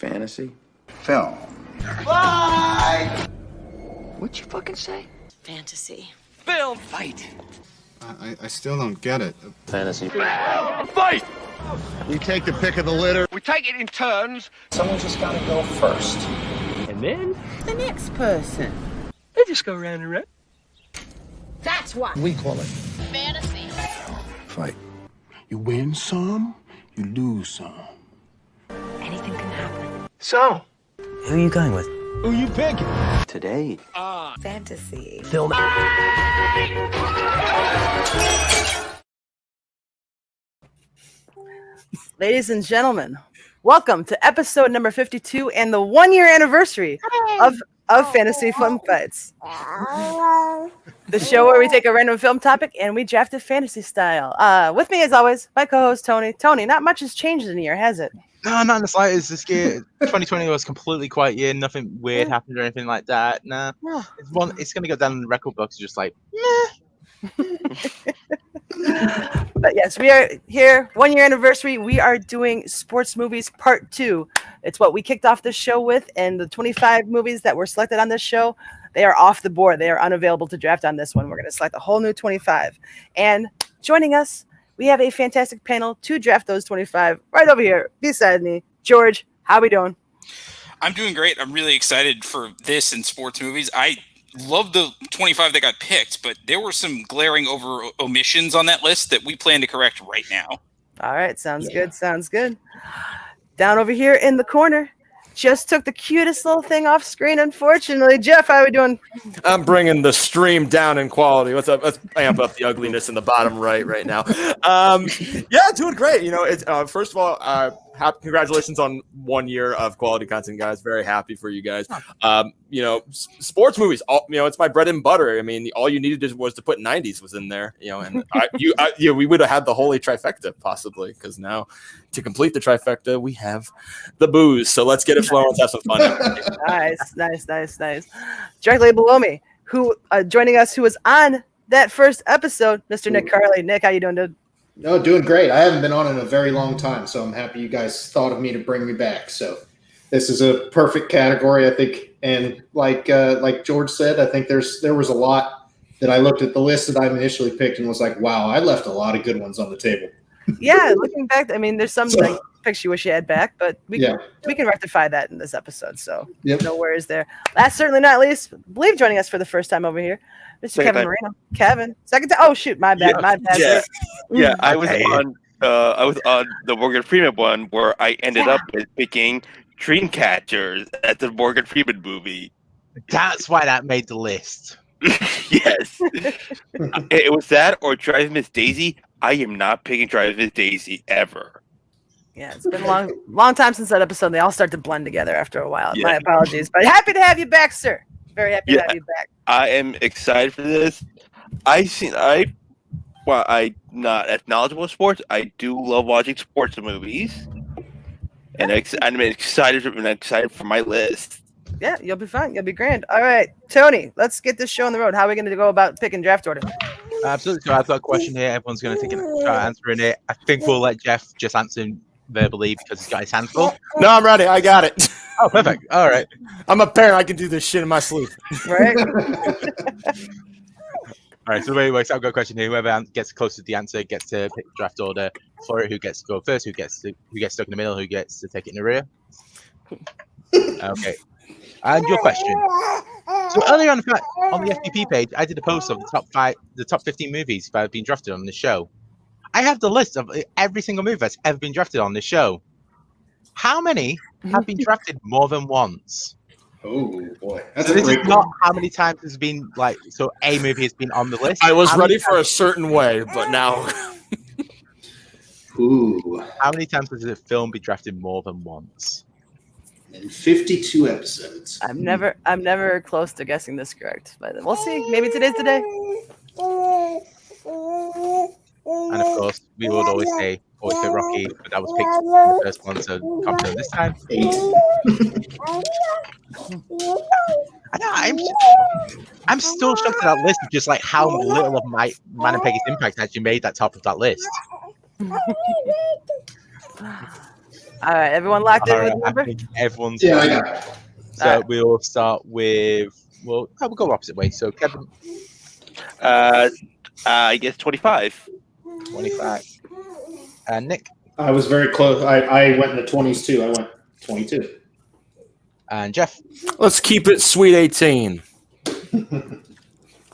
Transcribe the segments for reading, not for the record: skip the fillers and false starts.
Fantasy? Film. Fly! What'd you fucking say? Fantasy. Film! Fight! I still don't get it. Fantasy. Fight! We take the pick of the litter. We take it in turns. Someone's just gotta go first. And then? The next person. They just go round and round. That's what We call it fantasy. fight. You win some, you lose some. Anything can happen. So? Who are you going with? Who you pick? Today. Fantasy. Film. Ladies and gentlemen, welcome to episode number 52 and the 1-year anniversary of Fantasy Film Fights. The show where we take a random film topic and we draft it fantasy style. With me, as always, my co-host Tony. Tony, not much has changed in the year, has it? No, not in the slightest. This year, 2020 was completely quiet year. Nothing weird happened or anything like that. Nah. Yeah. It's going to go down in the record books just like, But yes, we are here, 1-year anniversary. We are doing sports movies part 2. It's what we kicked off this show with, and the 25 movies that were selected on this show, they are off the board. They are unavailable to draft on this one. We're going to select a whole new 25. And joining us, we have a fantastic panel to draft those 25 right over here beside me. George, how we doing? I'm doing great. I'm really excited for this and sports movies. I love the 25 that got picked, but there were some glaring omissions on that list that we plan to correct right now. All right, sounds good. Sounds good. Down over here in the corner, just took the cutest little thing off screen, unfortunately. Jeff, how are we doing? I'm bringing the stream down in quality. What's up? Let's amp up the ugliness in the bottom right now. Yeah, doing great. You know, it's first of all, congratulations on 1 year of quality content, guys. Very happy for you guys. You know, sports movies. It's my bread and butter. I mean, all you needed was to put 90s was in there. You know, and we would have had the holy trifecta possibly, because now to complete the trifecta, we have the booze. So let's get it flowing. Let's have some fun. Nice. Directly below me, who joining us, who was on that first episode, Mr. Nick Carley. Nick, how you doing, dude? No, doing great. I haven't been on in a very long time, so I'm happy you guys thought of me to bring me back. So this is a perfect category, I think. And like George said, I think there was a lot that I looked at the list that I initially picked and was like, wow, I left a lot of good ones on the table. Yeah, looking back, I mean, there's some picks you wish you had back, but we can rectify that in this episode. So no worries there. Last, certainly not least, I believe joining us for the first time over here, Mr. Kevin Moreno. Kevin, second time. Oh shoot, my bad. Yeah. I was on the Morgan Freeman one where I ended up picking Dreamcatchers at the Morgan Freeman movie. that's why that made the list. Yes. It was that or Drive Miss Daisy. I am not picking Drive Miss Daisy ever. Yeah, it's been a long time since that episode. They all start to blend together after a while. Yeah. My apologies, but happy to have you back, sir. Very happy to have you back. I am excited for this. I'm not as knowledgeable in sports. I do love watching sports movies, and I'm excited for my list. Yeah, you'll be fine. You'll be grand. All right, Tony, let's get this show on the road. How are we going to go about picking draft order? Absolutely. So I've got a question here. Everyone's going to take a try answering it. I think we'll let Jeff just answer verbally because he's got his hands full. No, I'm ready. I got it. Oh, perfect. All right. I'm a parent. I can do this shit in my sleep. Right. All right. So the way it works, I've got a question here. Whoever gets close to the answer gets to pick the draft order for it. Who gets to go first? Who gets stuck in the middle? Who gets to take it in the rear? Okay. And your question. So earlier on the FPP page, I did a post of the top 15 movies that have been drafted on the show. I have the list of every single movie that's ever been drafted on the show. How many have been drafted more than once? Oh boy, so this is not how many times it's been so a movie has been on the list. I was ready for a certain way, but now. Ooh. How many times has a film been drafted more than once? In 52 episodes. I'm never close to guessing this correct, but we'll see. Maybe today's the day. And of course, we would always say Rocky, but that was picked the first one, so confident this time. 8. I'm still shocked at that list of just like how little of my Man and Peggy's impact actually made that top of that list. All right, everyone locked in with the I number? think everyone's Yeah, I ready. got it. So we'll start with, we'll go opposite way. So Kevin, I guess 25. 25. And Nick I was very close. I went in the 20s too. I went 22. and Jeff Let's keep it sweet 18.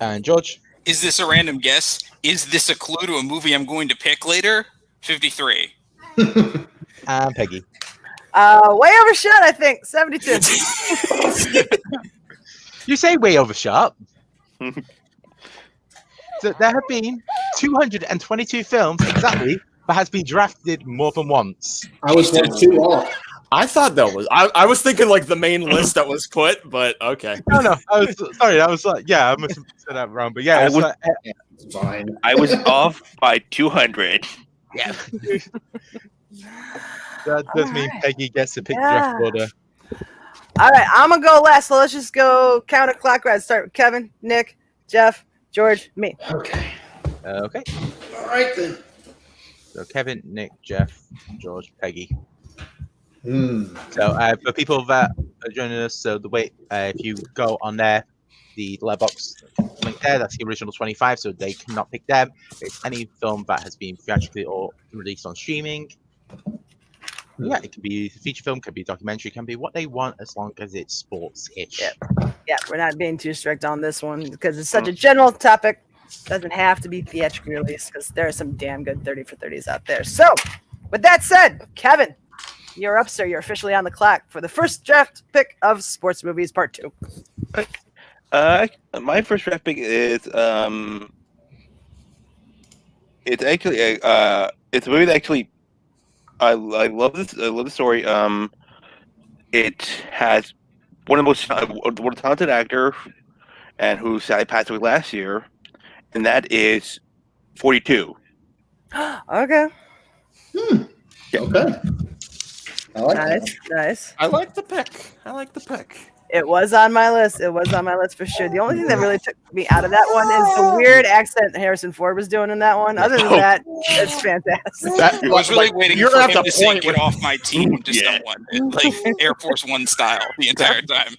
and George. Is this a random guess? Is this a clue to a movie I'm going to pick later? 53. And Peggy. Way overshot, I think. 72. You say way overshot. So there have been 222 films exactly, but has been drafted more than once. I was 1-2 off. I thought that was. I was thinking like the main list that was put, but okay. No. I was sorry. I was like, yeah, I must have said that wrong. But yeah, It's fine. I was off by 200. yeah. That does mean Peggy gets to pick Yeah. draft order. All right, I'm going to go last, so let's just go counterclockwise. Start with Kevin, Nick, Jeff, George, me. Okay. Okay. All right then. So Kevin, Nick, Jeff, George, Peggy. Hmm. So for people that are joining us, so the way if you go on there, the letterbox link there, that's the original 25, so they cannot pick them. It's any film that has been theatrically or released on streaming. Yeah, it can be a feature film, can be a documentary, can be what they want as long as it's sports-ish. Yeah, we're not being too strict on this one because it's such a general topic. Doesn't have to be theatrically released because there are some damn good 30 for 30s out there. So, with that said, Kevin, you're up, sir. You're officially on the clock for the first draft pick of Sports Movies Part 2. My first draft pick is it's actually it's a movie that actually I love this. I love the story. It has one of the talented actor, and who sadly passed away last year, and that is 42. Okay. Okay. I like that. Nice. I like the pick. It was on my list. It was on my list for sure. The only thing that really took me out of that one is the weird accent Harrison Ford was doing in that one. Other than that, it's fantastic. I was really waiting you're for at him the to say point "Get where- off my team" to someone, like Air Force One style, the entire time.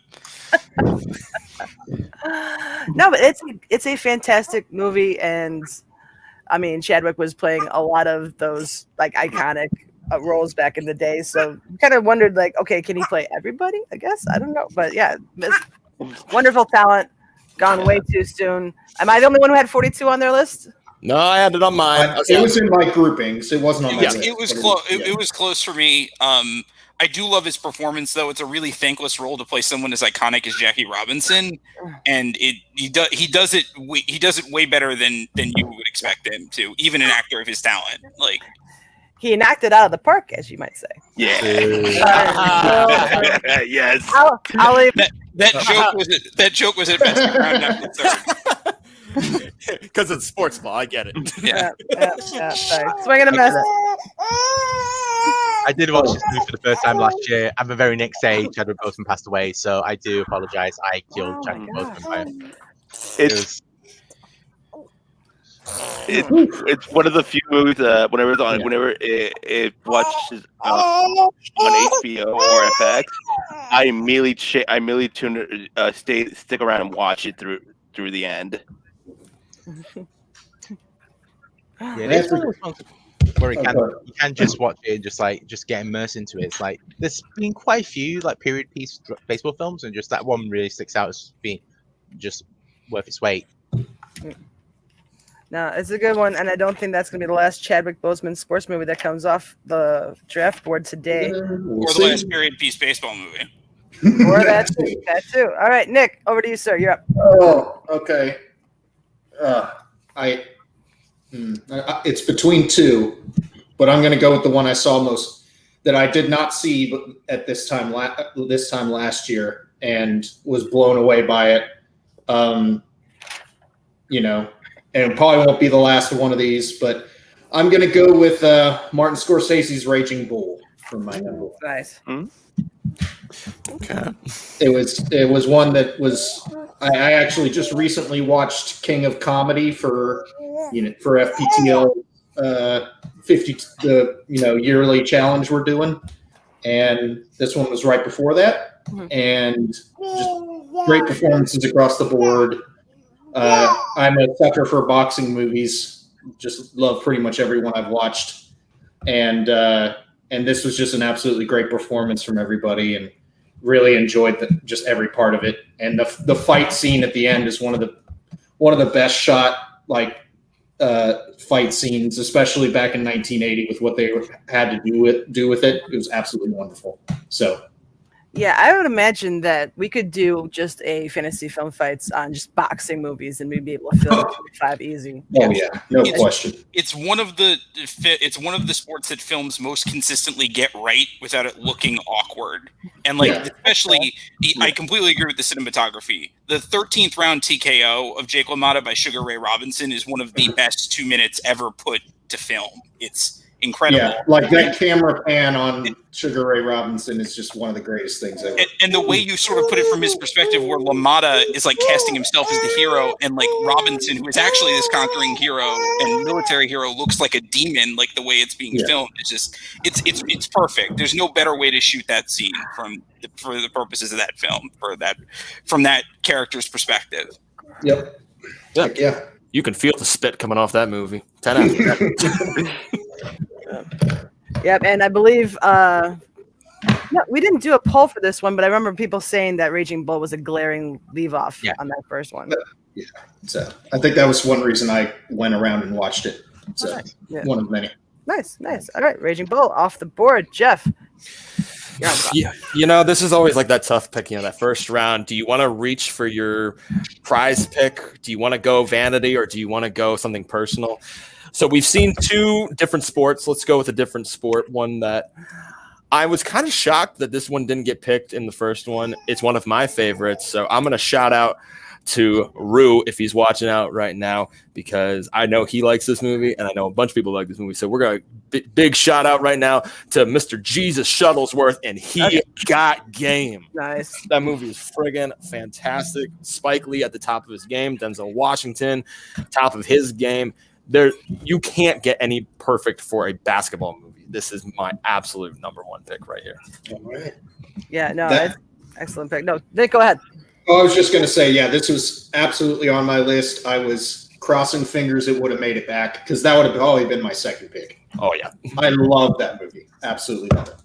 No, but it's a fantastic movie, and I mean Chadwick was playing a lot of those like iconic roles back in the day, so kind of wondered like, okay, can he play everybody? I guess I don't know, but yeah, wonderful talent, gone way too soon. Am I the only one who had 42 on their list? No, I had it on mine. It was in my groupings. It wasn't on my list. It was close. It was close for me. I do love his performance, though. It's a really thankless role to play someone as iconic as Jackie Robinson, and he does it way better than you would expect him to, even an actor of his talent. Like He knocked it out of the park, as you might say. Yeah. Yes. I'll leave. That joke was at best around after third. Because it's sports ball. I get it. Yeah. Sorry. Swing and a miss. I did watch this movie for the first time last year, and the very next day, Chadwick Boseman passed away. So I do apologize. I killed Chadwick Boseman. It's one of the few movies whenever it watches on HBO or FX, I immediately stick around and watch it through the end. Yeah, there's one of those ones where you can just watch it and just get immersed into it. It's like there's been quite a few like period piece baseball films, and just that one really sticks out as being just worth its weight. No, it's a good one, and I don't think that's going to be the last Chadwick Boseman sports movie that comes off the draft board today. Or the last period piece baseball movie. Or that too. All right, Nick, over to you, sir. You're up. Oh, okay. It's between two, but I'm going to go with the one I saw most that I did not see at this time last year and was blown away by it. And it probably won't be the last of one of these, but I'm going to go with Martin Scorsese's Raging Bull for my number one. Nice. Okay. It was one that was I actually just recently watched King of Comedy for FPTL 50 yearly challenge we're doing, and this one was right before that, and just great performances across the board. I'm a sucker for boxing movies. Just love pretty much every one I've watched, and this was just an absolutely great performance from everybody, and really enjoyed just every part of it. And the fight scene at the end is one of the best shot fight scenes, especially back in 1980 with what they had to do with it. It was absolutely wonderful. So. Yeah, I would imagine that we could do just a fantasy film fights on just boxing movies, and we'd be able to fill 25 easy. Oh yeah, no question. It's one of the sports that films most consistently get right without it looking awkward. And especially, I completely agree with the cinematography. The 13th round TKO of Jake LaMotta by Sugar Ray Robinson is one of the best 2 minutes ever put to film. It's incredible. Yeah, like that camera pan on Sugar Ray Robinson is just one of the greatest things ever. And the way you sort of put it from his perspective, where LaMotta is like casting himself as the hero, and like Robinson, who is actually this conquering hero and military hero, looks like a demon. Like the way it's being filmed, it's just it's perfect. There's no better way to shoot that scene for the purposes of that film, from that character's perspective. Yep. Yeah. You can feel the spit coming off that movie. 10 out of 10. Yep, and I believe we didn't do a poll for this one, but I remember people saying that Raging Bull was a glaring leave-off on that first one. Yeah, so I think that was one reason I went around and watched it. So one of many. Nice. All right, Raging Bull off the board. Jeff. Yeah, this is always like that tough pick. That first round. Do you want to reach for your prize pick? Do you want to go vanity, or do you want to go something personal? So we've seen two different sports. Let's go with a different sport. One that I was kind of shocked that this one didn't get picked in the first one. It's one of my favorites. So I'm going to shout out to Rue if he's watching out right now, because I know he likes this movie, and I know a bunch of people like this movie. So we're going to big shout out right now to Mr. Jesus Shuttlesworth, and he got game. Nice. That movie is friggin' fantastic. Spike Lee at the top of his game. Denzel Washington, top of his game. You can't get any perfect for a basketball movie. This is my absolute number one pick right here. All right. Yeah, no, that's excellent pick. No, Nick, go ahead. I was just going to say, this was absolutely on my list. I was crossing fingers it would have made it back, because that would have probably been my second pick. Oh, yeah. I love that movie. Absolutely love it.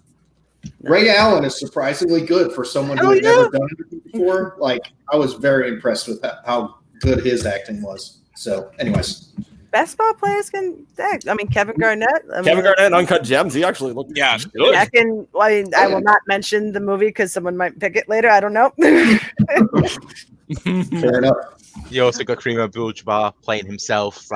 Ray Allen is surprisingly good for someone who had never done it before. I was very impressed with how good his acting was. So, anyways. Basketball players can act. I mean, Kevin Garnett. Kevin Garnett, Uncut Gems. He actually looked good. I will not mention the movie because someone might pick it later. I don't know. Fair enough. You also got Kareem Abdul-Jabbar playing himself.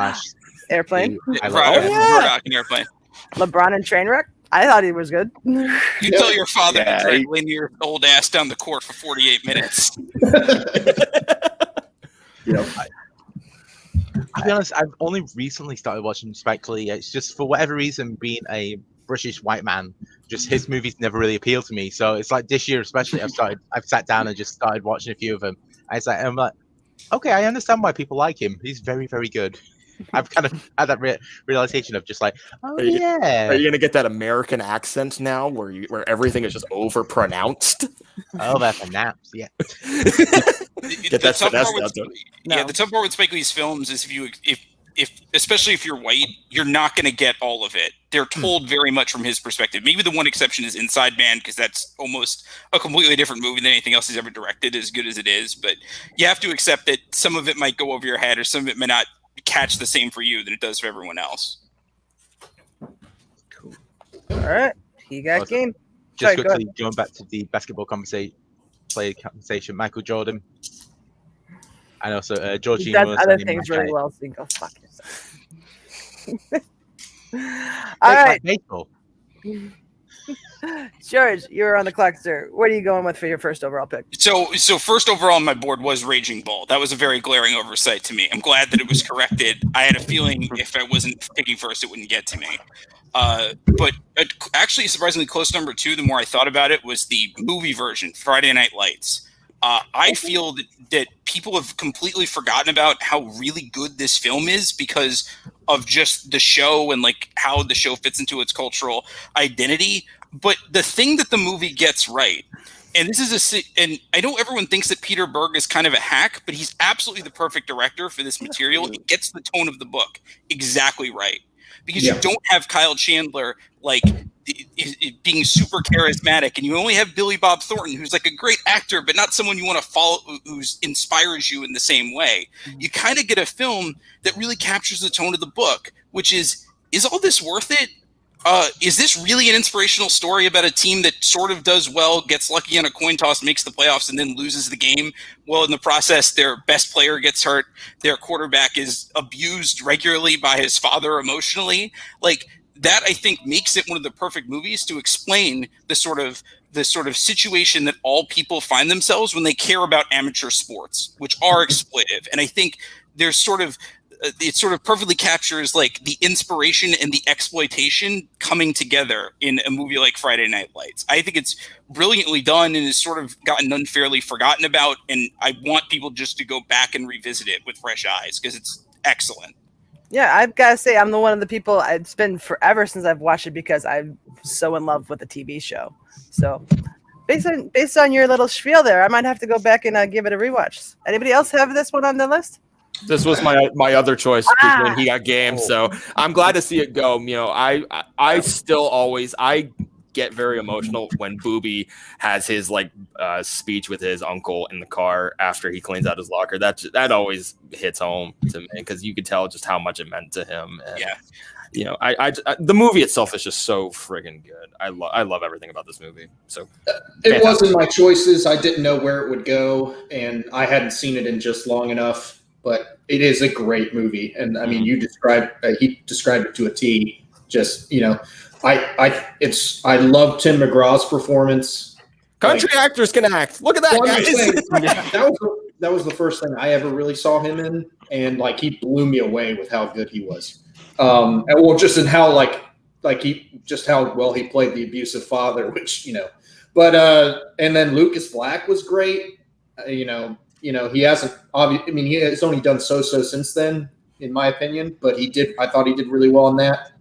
Airplane. Airplane. LeBron and Trainwreck. I thought he was good. You tell your father to drag your old ass down the court for 48 minutes. I'll be honest, I've only recently started watching Spike Lee. It's just, for whatever reason, being a British white man, just his movies never really appeal to me. So it's like this year especially, I've sat down and just started watching a few of them. I'm like, okay, I understand why people like him. He's very, very good. I've kind of had that realization of just like, are you gonna get that American accent now, where everything is just over pronounced? Oh, that's a naps, yeah. The tough part with Spike Lee's films is if especially if you're white, you're not going to get all of it. They're told very much from his perspective. Maybe the one exception is Inside Man, because that's almost a completely different movie than anything else he's ever directed, as good as it is. But you have to accept that some of it might go over your head, or some of it may not catch the same for you than it does for everyone else. Cool. All right, he got game. Just quickly going back to the basketball conversation, Michael Jordan, and also Georgie. Does other things really well, so you can go fuck yourself. All right, George, you're on the clock, sir. What are you going with for your first overall pick? So first overall on my board was Raging Bull. That was a very glaring oversight to me. I'm glad that it was corrected. I had a feeling if I wasn't picking first, it wouldn't get to me. But actually, surprisingly close number two, the more I thought about it, was the movie version, Friday Night Lights. I feel that people have completely forgotten about how really good this film is because of just the show and like how the show fits into its cultural identity. But the thing that the movie gets right, and this is and I know everyone thinks that Peter Berg is kind of a hack, but he's absolutely the perfect director for this material. It gets the tone of the book exactly right because you don't have Kyle Chandler like being super charismatic, and you only have Billy Bob Thornton, who's like a great actor, but not someone you want to follow, who inspires you in the same way. You kind of get a film that really captures the tone of the book, which is all this worth it? Is this really an inspirational story about a team that sort of does well, gets lucky on a coin toss, makes the playoffs, and then loses the game? Well, in the process, their best player gets hurt. Their quarterback is abused regularly by his father emotionally. Like, that, I think, makes it one of the perfect movies to explain the sort of situation that all people find themselves when they care about amateur sports, which are exploitive. And I think there's sort of it sort of perfectly captures like the inspiration and the exploitation coming together in a movie like Friday Night Lights. I think it's brilliantly done and is sort of gotten unfairly forgotten about. And I want people just to go back and revisit it with fresh eyes because it's excellent. Yeah, I've got to say, I'm one of the people. It's been forever since I've watched it because I'm so in love with the TV show. So, based on your little spiel there, I might have to go back and give it a rewatch. Anybody else have this one on the list? This was my other choice when he got game, so I'm glad to see it go. You know, I still always get very emotional when Booby has his like speech with his uncle in the car after he cleans out his locker. That always hits home to me because you could tell just how much it meant to him. And, you know, I the movie itself is just so friggin' good. I love everything about this movie. So it wasn't my choices. I didn't know where it would go, and I hadn't seen it in just long enough. But it is a great movie, and I mean, he described it to a T. Just, you know, I love Tim McGraw's performance. Country actors can act. Look at that, guys. That was the first thing I ever really saw him in, and like he blew me away with how good he was. And well, just in how how well he played the abusive father, which, you know, but and then Lucas Black was great. You know, he hasn't. I mean, he has only done so since then, in my opinion. But I thought he did really well on that.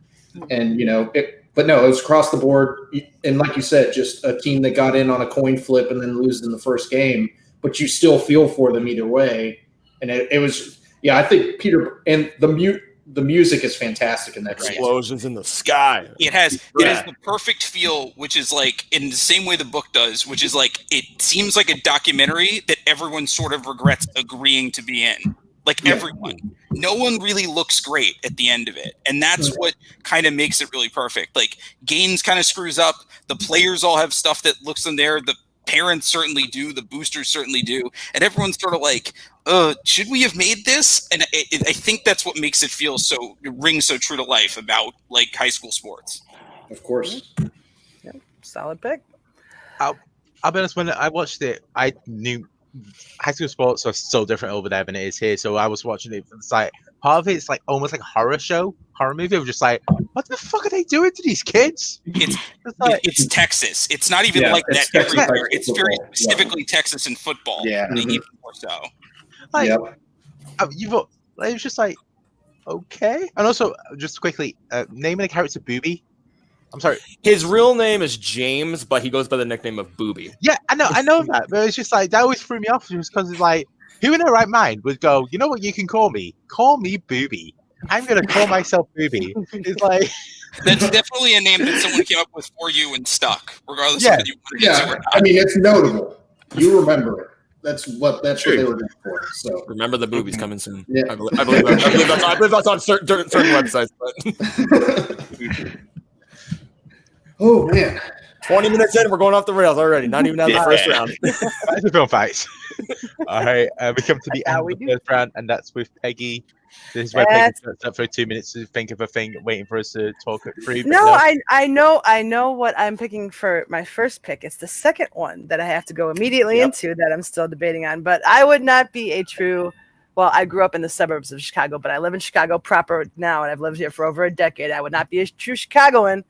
And you know, but no, it was across the board. And like you said, just a team that got in on a coin flip and then lose in the first game. But you still feel for them either way. And it was, yeah, I think Peter and the music is fantastic in that. Explosions in the sky. It has the perfect feel, which is like in the same way the book does, which is like it seems like a documentary that everyone sort of regrets agreeing to be in. Like everyone. No one really looks great at the end of it. And that's what kind of makes it really perfect. Like Gaines kind of screws up. The players all have stuff that looks in there. The parents certainly do. The boosters certainly do. And everyone's sort of like, should we have made this? And I think that's what makes it feel ring so true to life about like high school sports. Of course. Yeah, solid pick. I'll be honest, when I watched it, I knew high school sports are so different over there than it is here. So I was watching it. It's like part of it's like almost like a horror movie. I'm just like, what the fuck are they doing to these kids? It's Texas. It's not even like that everywhere. It's very specifically Texas in football. Yeah, even more so. Like, it was just like, okay. And also, just quickly, naming the character Booby. I'm sorry. His real name is James, but he goes by the nickname of Booby. Yeah, I know that. But it's just like, that always threw me off just because it's like, who in their right mind would go, you know what you can call me? Call me Booby. I'm going to call myself Booby. It's like... That's definitely a name that someone came up with for you and stuck, regardless of whether you wanted to or not. I mean, it's notable. You remember it. That's what they were going for. So remember the Boobies coming soon. Yeah. I believe that's on certain websites. But oh man, 20 minutes in, we're going off the rails already. Not even out of the first round. That's a film fight. All right, we come to the end of the first round, and that's with Peggy. This is where Peggy sits up for 2 minutes to think of a thing, waiting for us to talk it through. No, I know what I'm picking for my first pick. It's the second one that I have to go immediately into that I'm still debating on. But I would not be a true. Well, I grew up in the suburbs of Chicago, but I live in Chicago proper now, and I've lived here for over a decade. I would not be a true Chicagoan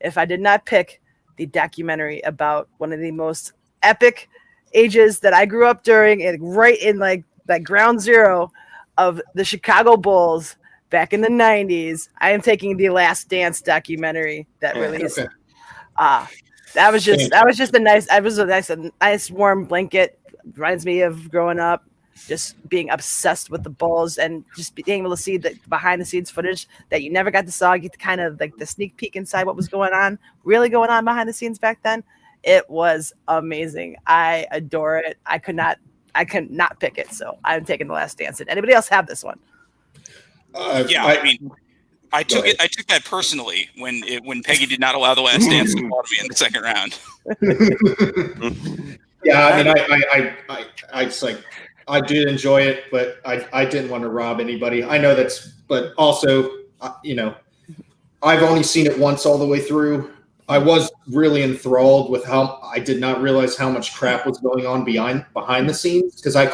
if I did not pick the documentary about one of the most epic ages that I grew up during, and right in like ground zero of the Chicago Bulls back in the 90s, I am taking the Last Dance documentary that released. Okay. That was just a nice warm blanket. Reminds me of growing up, just being obsessed with the Bulls and just being able to see the behind the scenes footage that you never got to saw. Get to kind of like the sneak peek inside what was really going on behind the scenes back then. It was amazing. I adore it. I could not pick it, so I'm taking The Last Dance. Did anybody else have this one? I took that personally when Peggy did not allow The Last Dance to fall to me in the second round. Yeah, I mean, I just like, I did enjoy it, but I didn't want to rob anybody. I know but also, you know, I've only seen it once all the way through. I was really enthralled with how I did not realize how much crap was going on behind the scenes, because I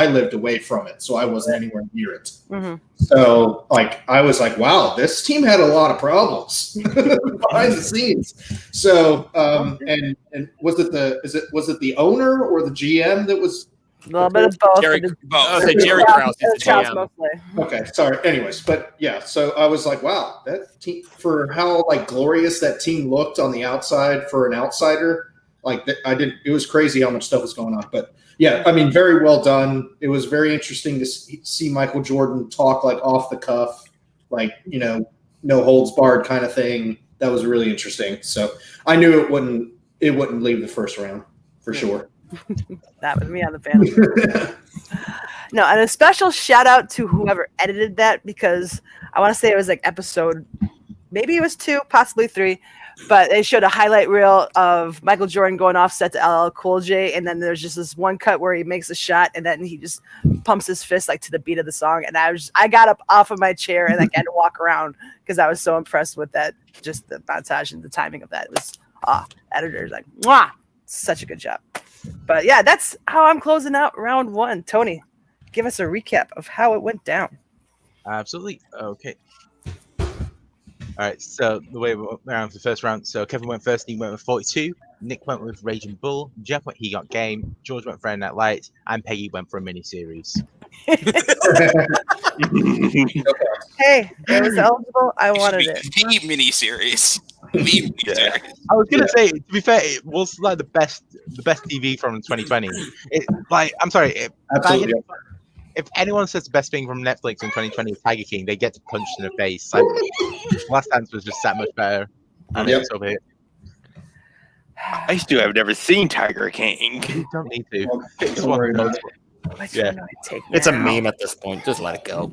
lived away from it, so I wasn't anywhere near it. Mm-hmm. So like I was like, wow, this team had a lot of problems behind the scenes. So and was it the owner or the GM that was? A little bit of both. Jerry Krause is the GM. Okay, sorry. Anyways, but yeah, so I was like, wow, that team, for how like glorious that team looked on the outside for an outsider, like it was crazy how much stuff was going on. But yeah, I mean, very well done. It was very interesting to see Michael Jordan talk like off the cuff, like, you know, no holds barred kind of thing. That was really interesting. So I knew it wouldn't leave the first round for sure. That was me on the panel. No, and a special shout out to whoever edited that, because I want to say it was like episode, maybe it was 2, possibly 3, but they showed a highlight reel of Michael Jordan going offset to LL Cool J, and then there's just this one cut where he makes a shot and then he just pumps his fist like to the beat of the song, and I got up off of my chair and like had to walk around because I was so impressed with that, just the montage and the timing of that. It was editors like, mwah, such a good job. But yeah, that's how I'm closing out round 1. Tony, give us a recap of how it went down. Absolutely. Okay. All right. So the way we went around for the first round. So Kevin went first. He went with 42. Nick went with Raging Bull. Jeff went. He got Game. George went Friday Night Lights, and Peggy went for a mini series. Hey, it was eligible. I wanted it. The mini series. I was gonna say, to be fair, it was like the best TV from 2020. I'm sorry. Absolutely. If anyone says the best thing from Netflix in 2020 is Tiger King, they get to punch in the face. Like, Last Dance was just that much better. And it's over here. I still have never seen Tiger King. You don't need to. Don't worry about it. Yeah. It's a meme at this point. Just let it go.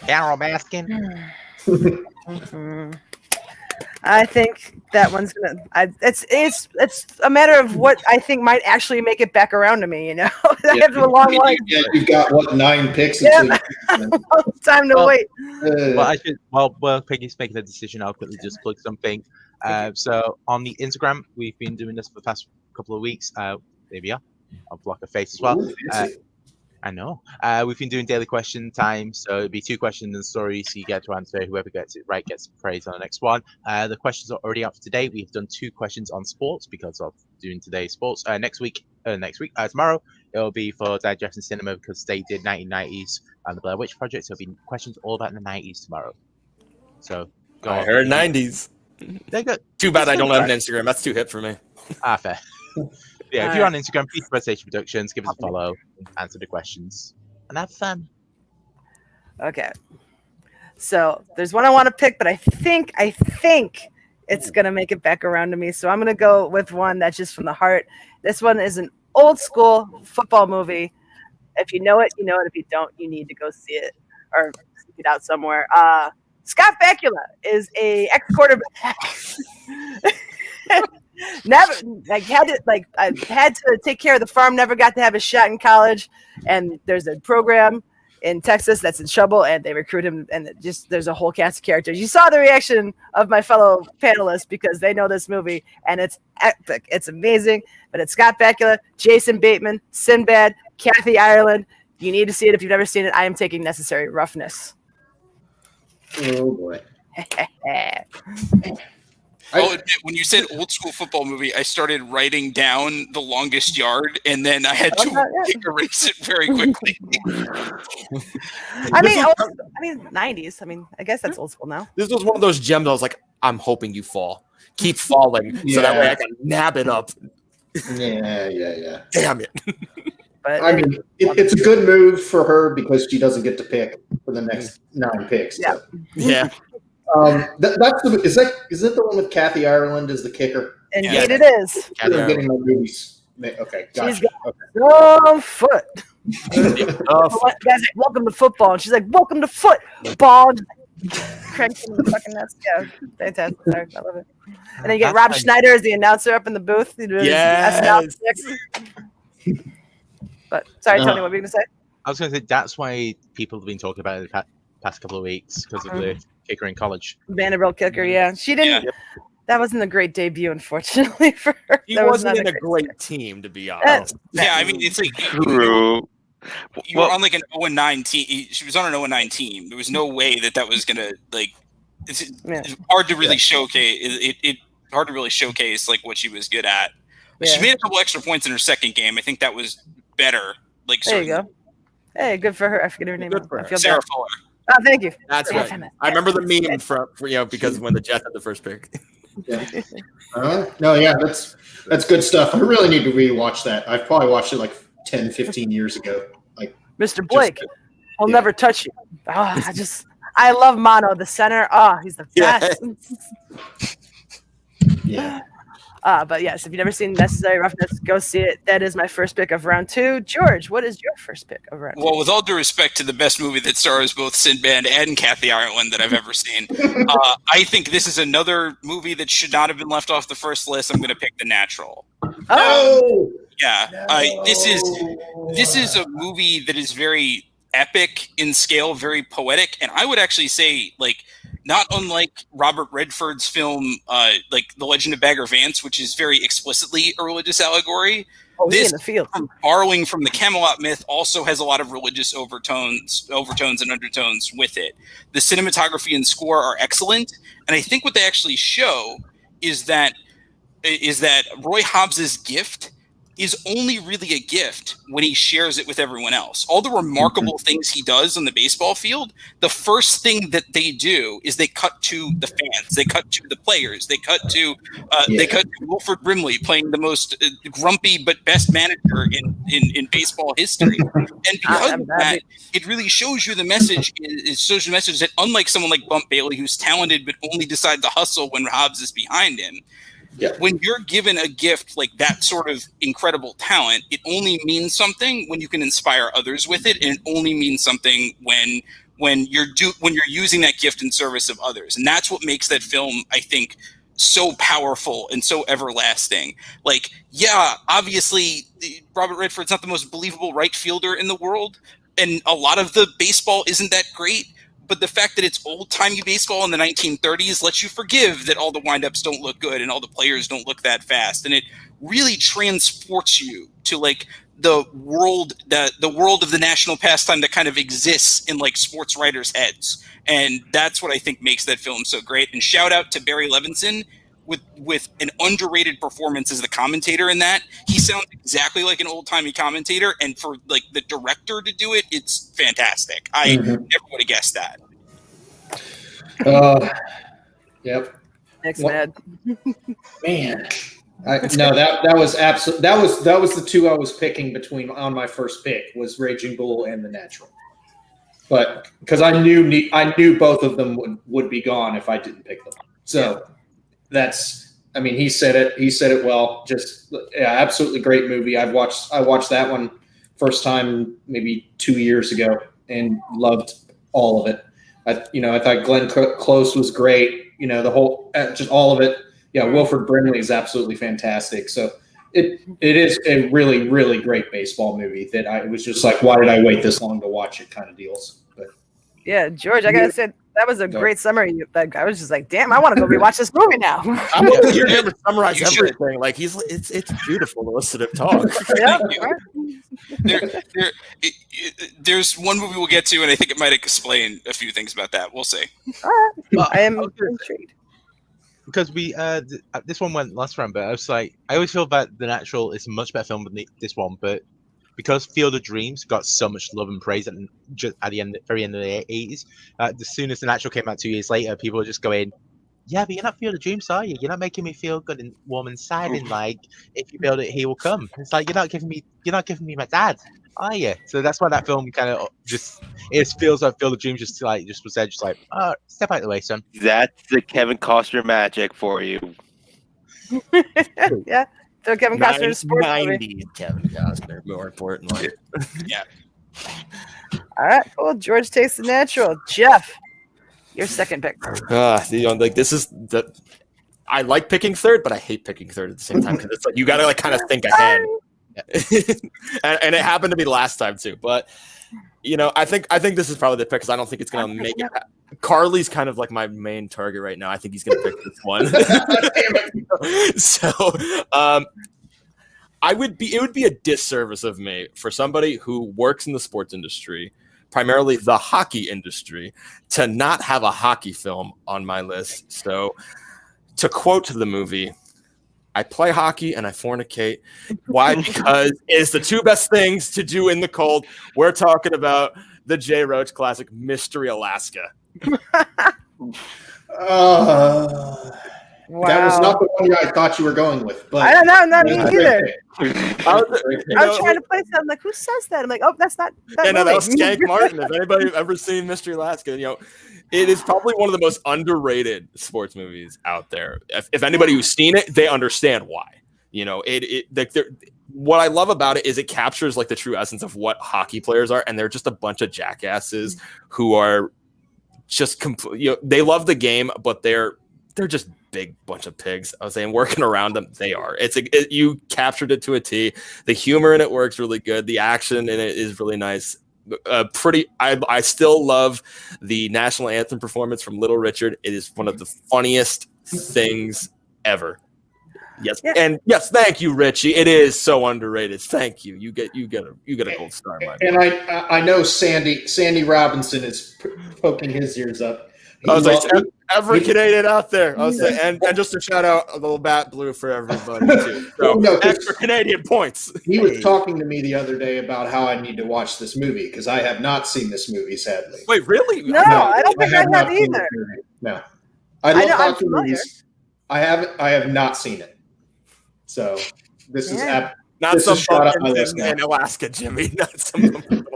Carol Baskin. Mm-hmm. I think that one's gonna. It's a matter of what I think might actually make it back around to me. You know, I have a long line. You've got what, 9 picks? Yeah. Time to wait. Well, Peggy's making a decision. I'll quickly just plug something. So on the Instagram, we've been doing this for the past couple of weeks. There we are. I'll block her face as well. Ooh, I know. We've been doing daily question time, so it'll be 2 questions and stories, so you get to answer. Whoever gets it right gets praise on the next one. The questions are already up for today. We've done 2 questions on sports because of doing today's sports. Tomorrow, it'll be for Digestion Cinema because they did 1990s and the Blair Witch Project, so it'll be questions all about the 90s tomorrow. So, I heard 90s. They're good. Too bad I don't have an Instagram. That's too hip for me. Fair. Yeah, if you're on Instagram, please press Station Productions, give us a follow, answer the questions, and have fun. Okay. So there's one I want to pick, but I think it's gonna make it back around to me. So I'm gonna go with one that's just from the heart. This one is an old school football movie. If you know it, you know it. If you don't, you need to go see it or seek it out somewhere. Scott Bakula is a ex-quarterback. I had to take care of the farm, never got to have a shot in college, and there's a program in Texas that's in trouble, and they recruit him, and there's a whole cast of characters. You saw the reaction of my fellow panelists because they know this movie, and it's epic. It's amazing, but it's Scott Bakula, Jason Bateman, Sinbad, Kathy Ireland. You need to see it if you've never seen it. I am taking Necessary Roughness. Oh boy. I'll admit, when you said old school football movie, I started writing down The Longest Yard, and then I had to erase it very quickly. I mean, 90s. I mean, I guess that's old school now. This was one of those gems I was like, I'm hoping you fall. Keep falling so that way I can nab it up. Yeah. Damn it. But I mean, it's a good move for her because she doesn't get to pick for the next 9 picks. Yeah. So. Yeah. Is that the one with Kathy Ireland as the kicker? Indeed, it is. I'm getting my movies. Okay, gotcha. She's got foot. Guys, welcome to football. And she's like, welcome to football. Cranking the fucking nuts. Yeah, fantastic. Sorry, I love it. And then you get Rob Schneider as the announcer up in the booth. Yes. But sorry, Tony, what were you going to say? I was going to say that's why people have been talking about it the past couple of weeks because of the kicker in college. Vanderbilt kicker, yeah. She didn't. Yeah. That wasn't a great debut, unfortunately, for her. He wasn't in a great team, to be honest. Yeah, I mean, it's like true. You were on like an 0-9 team. She was on an 0-9 team. There was no way that was gonna like. It's hard to really showcase. It hard to really showcase like what she was good at. But she made a couple extra points in her second game. I think that was better. Like there you go. Hey, good for her. I forget her name. Good for her. Sarah Fuller. Oh, thank you. That's right. I remember the meme from because when the Jets had the first pick. No, yeah, that's good stuff. I really need to rewatch that. I've probably watched it like 10, 15 years ago. Like Mr. Blake, I'll never touch you. Oh, I love Mono, the center. Oh, he's the best. Yeah. But yes, if you've never seen Necessary Roughness, go see it. That is my first pick of round 2. George, what is your first pick of round 2? Well, with all due respect to the best movie that stars both Sinbad and Kathy Ireland that I've ever seen, I think this is another movie that should not have been left off the first list. I'm going to pick The Natural. Oh, yeah. This is a movie that is very epic in scale, very poetic, and I would actually say like. Not unlike Robert Redford's film, like The Legend of Bagger Vance, which is very explicitly a religious allegory. This, in the field. Borrowing from the Camelot myth, also has a lot of religious overtones and undertones with it. The cinematography and score are excellent, and I think what they actually show is that Roy Hobbs's gift is only really a gift when he shares it with everyone else. All the remarkable things he does on the baseball field, the first thing that they do is they cut to the fans, they cut to the players, they cut to Wilford Brimley playing the most grumpy but best manager in baseball history. And because of that, it really shows you the message. It shows you the message that unlike someone like Bump Bailey, who's talented but only decides to hustle when Hobbs is behind him, when you're given a gift like that sort of incredible talent, it only means something when you can inspire others with it, and it only means something when you're using that gift in service of others. And that's what makes that film, I think, so powerful and so everlasting. Like, yeah, obviously Robert Redford's not the most believable right fielder in the world, and a lot of the baseball isn't that great. But the fact that it's old-timey baseball in the 1930s lets you forgive that all the windups don't look good and all the players don't look that fast. And it really transports you to like the world of the national pastime that kind of exists in like sports writers' heads. And that's what I think makes that film so great. And shout out to Barry Levinson with an underrated performance as the commentator in that. He sounds exactly like an old-timey commentator, and for like the director to do it, it's fantastic. I never would have guessed that. Yep. Next, man. That was absolutely that was the two I was picking between on my first pick was Raging Bull and The Natural. But because I knew both of them would be gone if I didn't pick them. So he said it well. Just absolutely great movie. I watched that one first time maybe 2 years ago and loved all of it. I thought Glenn Close was great. The whole just all of it. Yeah, Wilford Brimley is absolutely fantastic. So it is a really, really great baseball movie that I was just like, why did I wait this long to watch it kind of deals. But yeah, George, I gotta say that was a great summary. Like, I was just like, damn, I want to go rewatch this movie now. I'm over here to summarize everything. Like it's beautiful to listen to talk. There's one movie we'll get to, and I think it might explain a few things about that. We'll see. I am intrigued. because this one went last round, but I was like, I always feel that The Natural is a much better film than this one, but because Field of Dreams got so much love and praise at the very end of the 80s, as soon as The Natural came out 2 years later, people were just going, yeah, but you're not Field of Dreams, are you? You're not making me feel good and warm inside, and like, if you build it, he will come. It's like you're not giving me my dad, are you? So that's why that film kind of it feels like Field of Dreams just was there, just like, oh, step out of the way, son. That's the Kevin Costner magic for you. Yeah. So Kevin Costner's sports movie. 90 Kevin Costner, more importantly. Yeah. All right, cool. George takes The Natural. Jeff, your second pick. This is the. I like picking third, but I hate picking third at the same time because it's like you got to like kind of think ahead. and it happened to me last time too. But I think this is probably the pick because I don't think it's gonna make it. Carley's kind of like my main target right now. I think he's gonna pick this one. So, it would be a disservice of me for somebody who works in the sports industry, primarily the hockey industry, to not have a hockey film on my list. So, to quote the movie, I play hockey and I fornicate. Why? Because it's the two best things to do in the cold. We're talking about the Jay Roach classic, Mystery Alaska. Wow. That was not the one I thought you were going with. But I don't know, not me either. I was trying to place that. I'm like, who says that? I'm like, oh, that's not that movie. That was Skank Martin. If anybody ever seen Mystery Alaska, it is probably one of the most underrated sports movies out there. If anybody who's seen it, they understand why. What I love about it is it captures like the true essence of what hockey players are, and they're just a bunch of jackasses who are just they love the game, but they're just big bunch of pigs. I was saying, working around them, they are. You captured it to a T. The humor in it works really good. The action in it is really nice. I still love the national anthem performance from Little Richard. It is one of the funniest things ever. Yes, yeah. And yes, thank you, Richie. It is so underrated. Thank you. You get a gold star. And I know Sandy Robinson is poking his ears up. Every Canadian out there. I was saying, and just to shout out a little bat blue for everybody too. So extra Canadian points. He was talking to me the other day about how I need to watch this movie because I have not seen this movie, sadly. Wait, really? No, I don't think I have either. No, I love hockey movies. I have not seen it. So this is not some in Alaska, Jimmy. Not some in Alaska.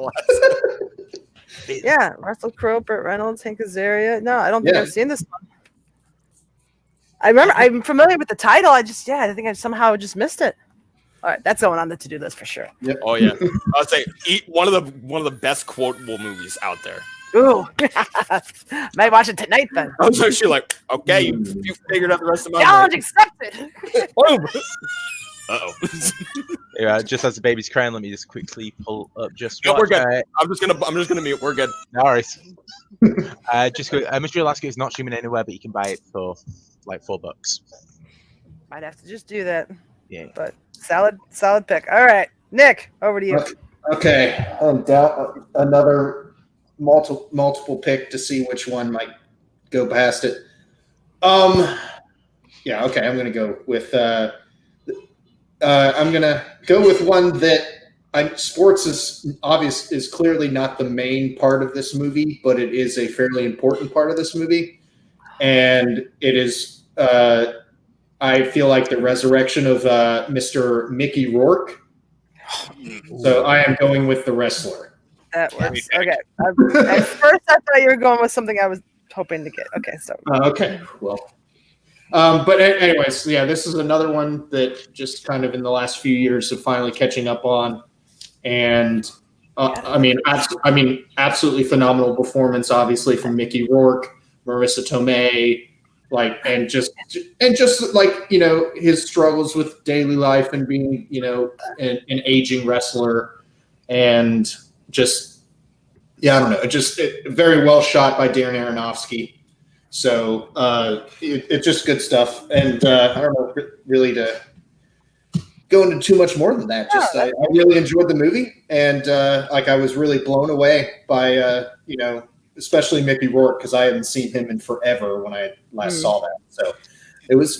Yeah, Russell Crowe, Burt Reynolds, Hank Azaria. No, I don't think I've seen this one. I remember I'm familiar with the title. I think I somehow just missed it. All right, that's going on the to-do list for sure. Yep. Oh yeah, I would say one of the best quotable movies out there. Ooh, might watch it tonight then. I was actually like, okay, you figured out the rest of my challenge accepted. Uh-oh. Yeah, just as the baby's crying, let me just quickly pull up we're good. I'm just gonna mute. We're good. No worries. Mystery Alaska is not streaming anywhere, but you can buy it for like $4. Might have to just do that. Yeah. But solid pick. All right, Nick, over to you. Okay. Another multiple pick to see which one might go past it. Yeah. Okay. I'm gonna go with. I'm gonna go with one that sports is clearly not the main part of this movie, but it is a fairly important part of this movie, and it is. I feel like the resurrection of Mr. Mickey Rourke. So I am going with The Wrestler. That works. Okay. At first, I thought you were going with something I was hoping to get. Okay. So. Okay. Well. But anyways, yeah, this is another one that just kind of in the last few years of finally catching up on, and absolutely phenomenal performance, obviously from Mickey Rourke, Marissa Tomei, and just like his struggles with daily life and being an aging wrestler, and just I don't know, just very well shot by Darren Aronofsky. So it's just good stuff, and I don't know really to go into too much more than that. Just I really enjoyed the movie, and I was really blown away by especially Mickey Rourke because I hadn't seen him in forever when I last saw that. So it was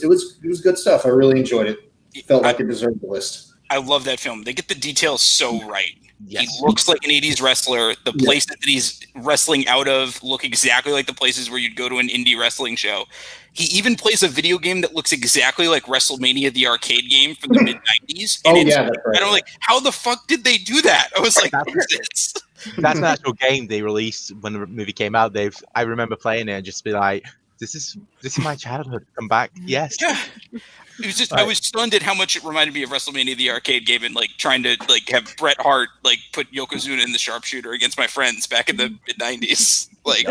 good stuff. I really enjoyed it. Felt like it deserved the list. I love that film. They get the details so right. Yes. He looks like an 80s wrestler. The places that he's wrestling out of look exactly like the places where you'd go to an indie wrestling show. He even plays a video game that looks exactly like WrestleMania, the arcade game from the mid-90s. Oh, yeah, that's right. And I'm like, how the fuck did they do that? I was like, what is this? That's an actual game they released when the movie came out. I remember playing it and just be like, this is my childhood. Come back. Yes. Yeah. It was just I was stunned at how much it reminded me of WrestleMania, the arcade game, and like trying to like have Bret Hart like put Yokozuna in the sharpshooter against my friends back in the mid-90s. Like,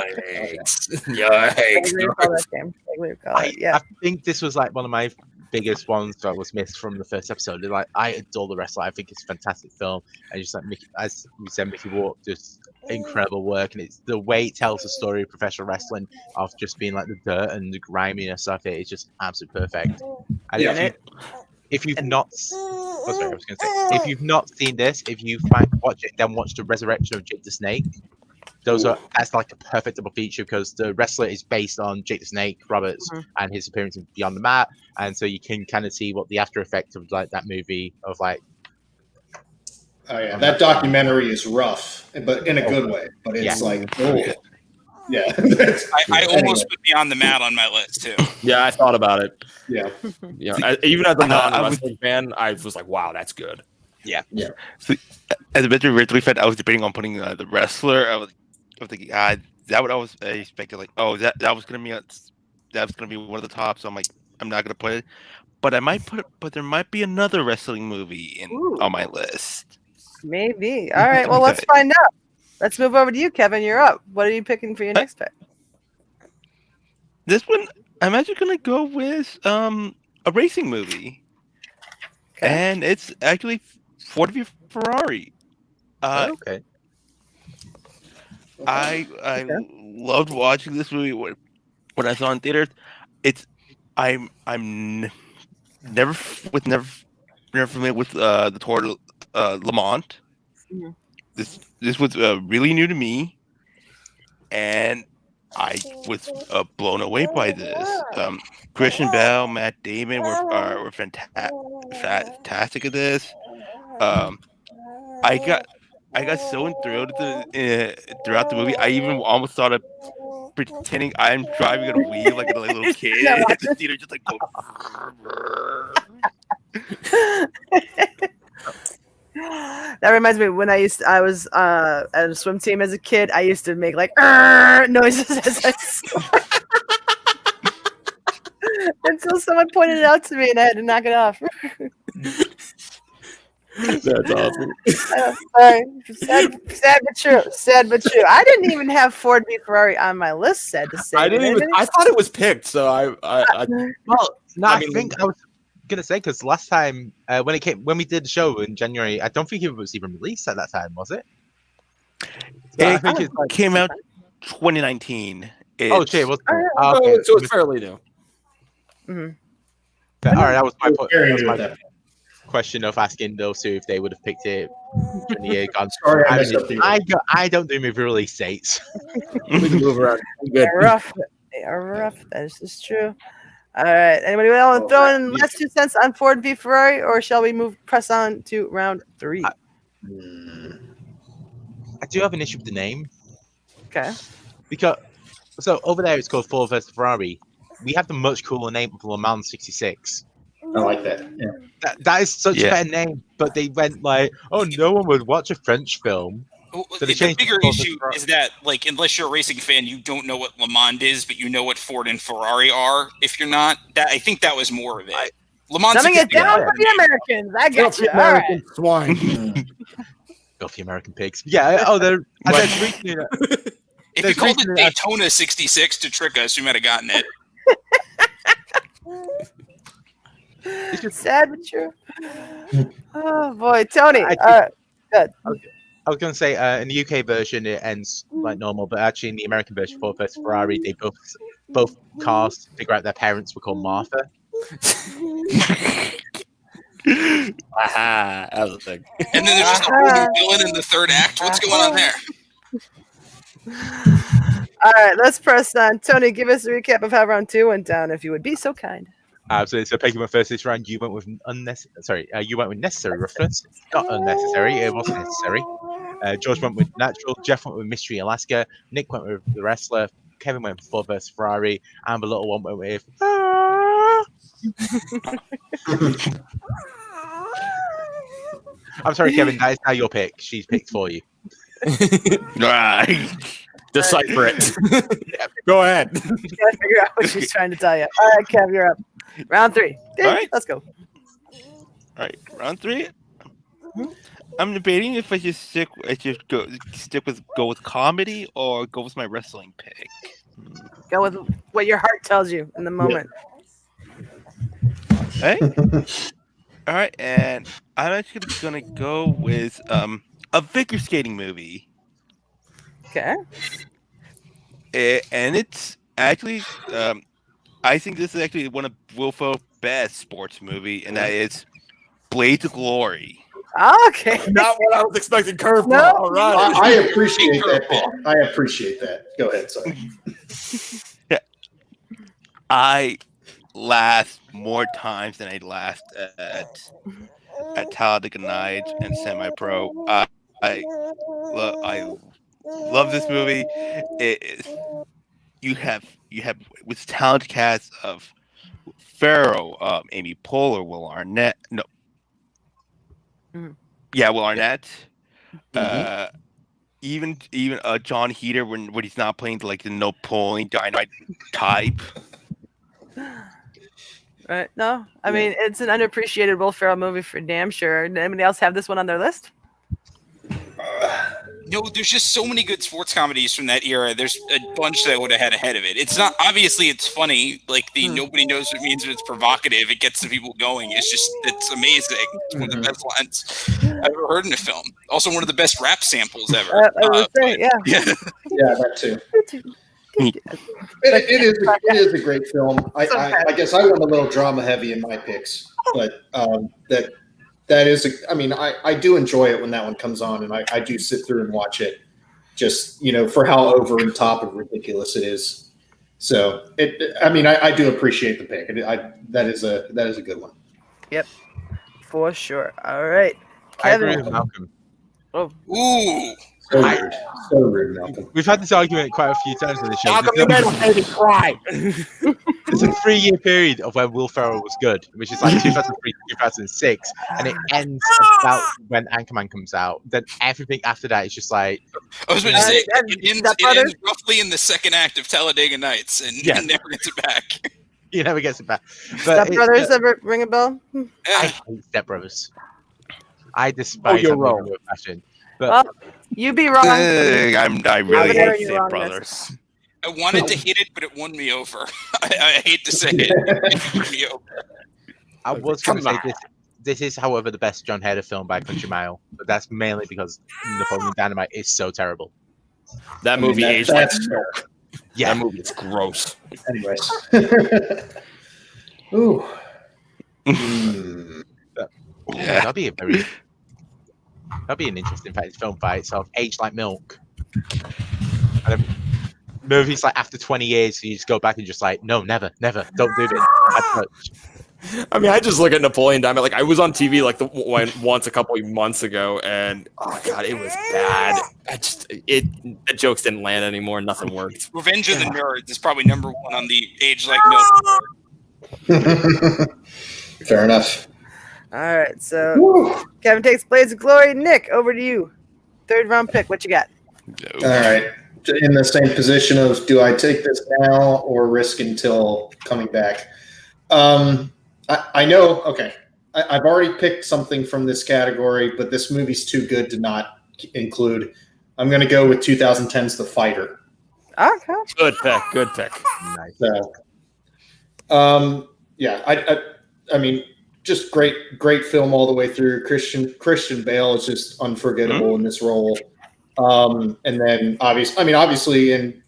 I think this was like one of my biggest ones that was missed from the first episode. Like, I adore the wrestler. I think it's a fantastic film, and just like Mickey, as you said, Mickey Rourke does incredible work, and it's the way it tells the story of professional wrestling of just being like the dirt and the griminess of it. It's just absolutely perfect. And if you've not, if you've not seen this, if you watch it, then watch the Resurrection of Jake the Snake. That's like a perfect double feature because the wrestler is based on Jake the Snake Roberts and his appearance in Beyond the Mat, and so you can kind of see what the after effect of like that movie of like. Oh yeah, that documentary is rough, but in a good way. But it's yeah. I almost put Beyond the Mat on my list too. Yeah, I thought about it. Yeah, even as a non-wrestling fan, I was like, "Wow, that's good." Yeah. So, as a veteran wrestling fan, I was debating on putting the wrestler. I was thinking, that what I was expecting. Like, that was gonna be one of the tops. So I'm like, I'm not gonna put it, but I might put it. But there might be another wrestling movie on my list. Maybe. All right. Well, let's find out. Let's move over to you, Kevin. You're up. What are you picking for your next pick? This one, I'm actually gonna go with a racing movie, and it's actually Ford v Ferrari. Okay. I loved watching this movie when I saw it in theaters. I'm never familiar with the Tour Le Mans. Mm-hmm. This was really new to me, and I was blown away by this. Christian Bale, Matt Damon were fantastic at this. I got so enthralled throughout the movie. I even almost started pretending I'm driving on a wheel like a little kid at the theater, just like go. That reminds me when I was at a swim team as a kid. I used to make like noises as I swam. Until someone pointed it out to me and I had to knock it off. That's awesome. Sorry. Sad but true. Sad but true. I didn't even have Ford v Ferrari on my list. Sad to say. I thought it was picked, so I think I was gonna say because last time when we did the show in January, I don't think it was even released at that time, was it? I think it came out 2019. Oh, okay. Well, so it's fairly new. Mm-hmm. All right, that was my point. Question of asking those two if they would have picked it in the year gone. Sorry, I don't do movie release dates. We can move around. They're rough. They are rough. That is true. All right. Anybody want to throw in last 2 cents on Ford v Ferrari, or shall we press on to round 3? I do have an issue with the name. Okay. Because over there it's called Ford vs Ferrari. We have the much cooler name of Le Mans 66. I like that. Yeah. That is such a better name, but they went like, oh, no one would watch a French film. So the bigger issue is that, like, unless you're a racing fan, you don't know what Le Mans is, but you know what Ford and Ferrari are. If you're not, I think that was more of it. Le Mans. Dumbing it down for the Americans. I got you. American swine. Go for the American pigs. Yeah. Oh, they're. If you called it Daytona 66 to trick us, we might have gotten it. It's just sad but true. Oh boy, Tony. Good. I was going to say in the UK version it ends like normal, but actually in the American version, Ford vs Ferrari, they both cars figure out their parents were called Martha. Aha, that was a thing. And then there's just a whole new villain in the third act. What's going on there? All right, let's press on. Tony, give us a recap of how round 2 went down, if you would be so kind. So Peggy went first this round. You went with unnecessary. Sorry, you went with necessary roughness. Not unnecessary. It wasn't necessary. George went with natural. Jeff went with Mystery Alaska. Nick went with The Wrestler. Kevin went with Ford vs Ferrari. And the little one went with. I'm sorry, Kevin. That is now your pick. She's picked for you. Right. Decipher it. Go ahead. You gotta figure out what she's trying to tell you. All right, Kev, you're up. Round 3. All right. Let's go. All right, round 3. I'm debating if I just go with comedy or go with my wrestling pick. Go with what your heart tells you in the moment. Hey. All right, and I'm actually gonna go with a figure skating movie. Okay. And it's actually, I think this is actually one of Will Ferrell's best sports movie, and that is Blades of Glory. Okay. Not what I was expecting. Curveball. No. All right. I appreciate that pick. I appreciate that. Go ahead, sorry. Yeah. I laughed more times than I laughed at Talladega Nights and Semi Pro. I love this movie. You have with talented cast of Farrow, Amy Poehler, Will Arnett. No. Yeah, Will Arnett. Even John Heater when he's not playing like the Napoleon Dynamite type. Right. No, I mean it's an underappreciated Will Ferrell movie for damn sure. Anybody else have this one on their list? No, there's just so many good sports comedies from that era. There's a bunch that I would have had ahead of it. It's not obviously it's funny, like the nobody knows what it means, but it's provocative. It gets the people going. It's amazing. It's one of the best lines I've ever heard in a film. Also, one of the best rap samples ever. I would say, yeah. Yeah, that too. It is a great film. I guess I went a little drama heavy in my picks, but that is I do enjoy it when that one comes on, and I do sit through and watch it, just for how over and top and ridiculous it is. So I do appreciate the pick. That is a good one. Yep, for sure. All right, I agree Kevin. with Malcolm. Oh, Ooh. So rude, Malcolm. We've had this argument quite a few times on the show. Malcolm, you made a baby cry. There's a 3-year period of when Will Ferrell was good, which is like 2003 to 2006, and it ends about when Anchorman comes out. Then everything after that is just like. I was going to say it ends roughly in the second act of Talladega Nights, and he never gets it back. He never gets it back. Step Brothers ever ring a bell? I hate Step Brothers. I despise you're that wrong. movie with passion. But Well, you be wrong. I really How dare hate you Step wrong Brothers. I wanted to hit it, but it won me over. I hate to say it. It won me over. I was going to say this is, however, the best John Heder film by a country mile, but that's mainly because Napoleon Dynamite is so terrible. That movie aged like milk. Yeah, that movie is gross. Anyways. Ooh. Yeah, that'd be an interesting film by itself. Aged like milk. And movies like after 20 years, you just go back and just like, no, never, don't do this. I mean, I just look at Napoleon Dynamite. Like I was on TV once a couple of months ago, and oh god, it was bad. The jokes didn't land anymore. Nothing worked. Revenge of the Nerds is probably number 1 on the Age Like Milk. Fair enough. All right, so Kevin takes Blades of Glory. Nick, over to you. 3rd round pick. What you got? All right. In the same position of do I take this now or risk until coming back? I know. Okay, I've already picked something from this category, but this movie's too good to not include. I'm going to go with 2010's The Fighter. Okay. Good pick. Nice. So, I mean, just great film all the way through. Christian Bale is just unforgettable in this role. And then obviously, and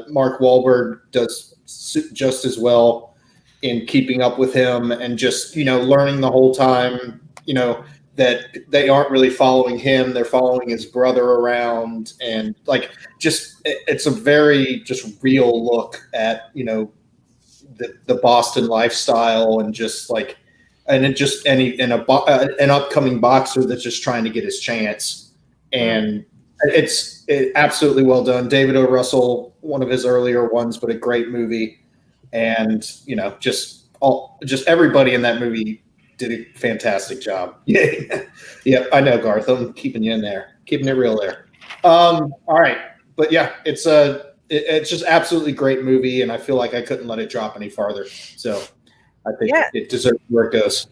Mark Wahlberg does just as well in keeping up with him, and just learning the whole time that they aren't really following him; they're following his brother around, and it's a very just real look at the Boston lifestyle and just like, and it just an upcoming boxer that's just trying to get his chance, and it's absolutely well done. David O. Russell, one of his earlier ones, but a great movie, and just everybody in that movie did a fantastic job. Yeah, I know, Garth. I'm keeping you in there, keeping it real there. All right, but yeah, it's just absolutely great movie, and I feel like I couldn't let it drop any farther. So I think it deserves where it goes.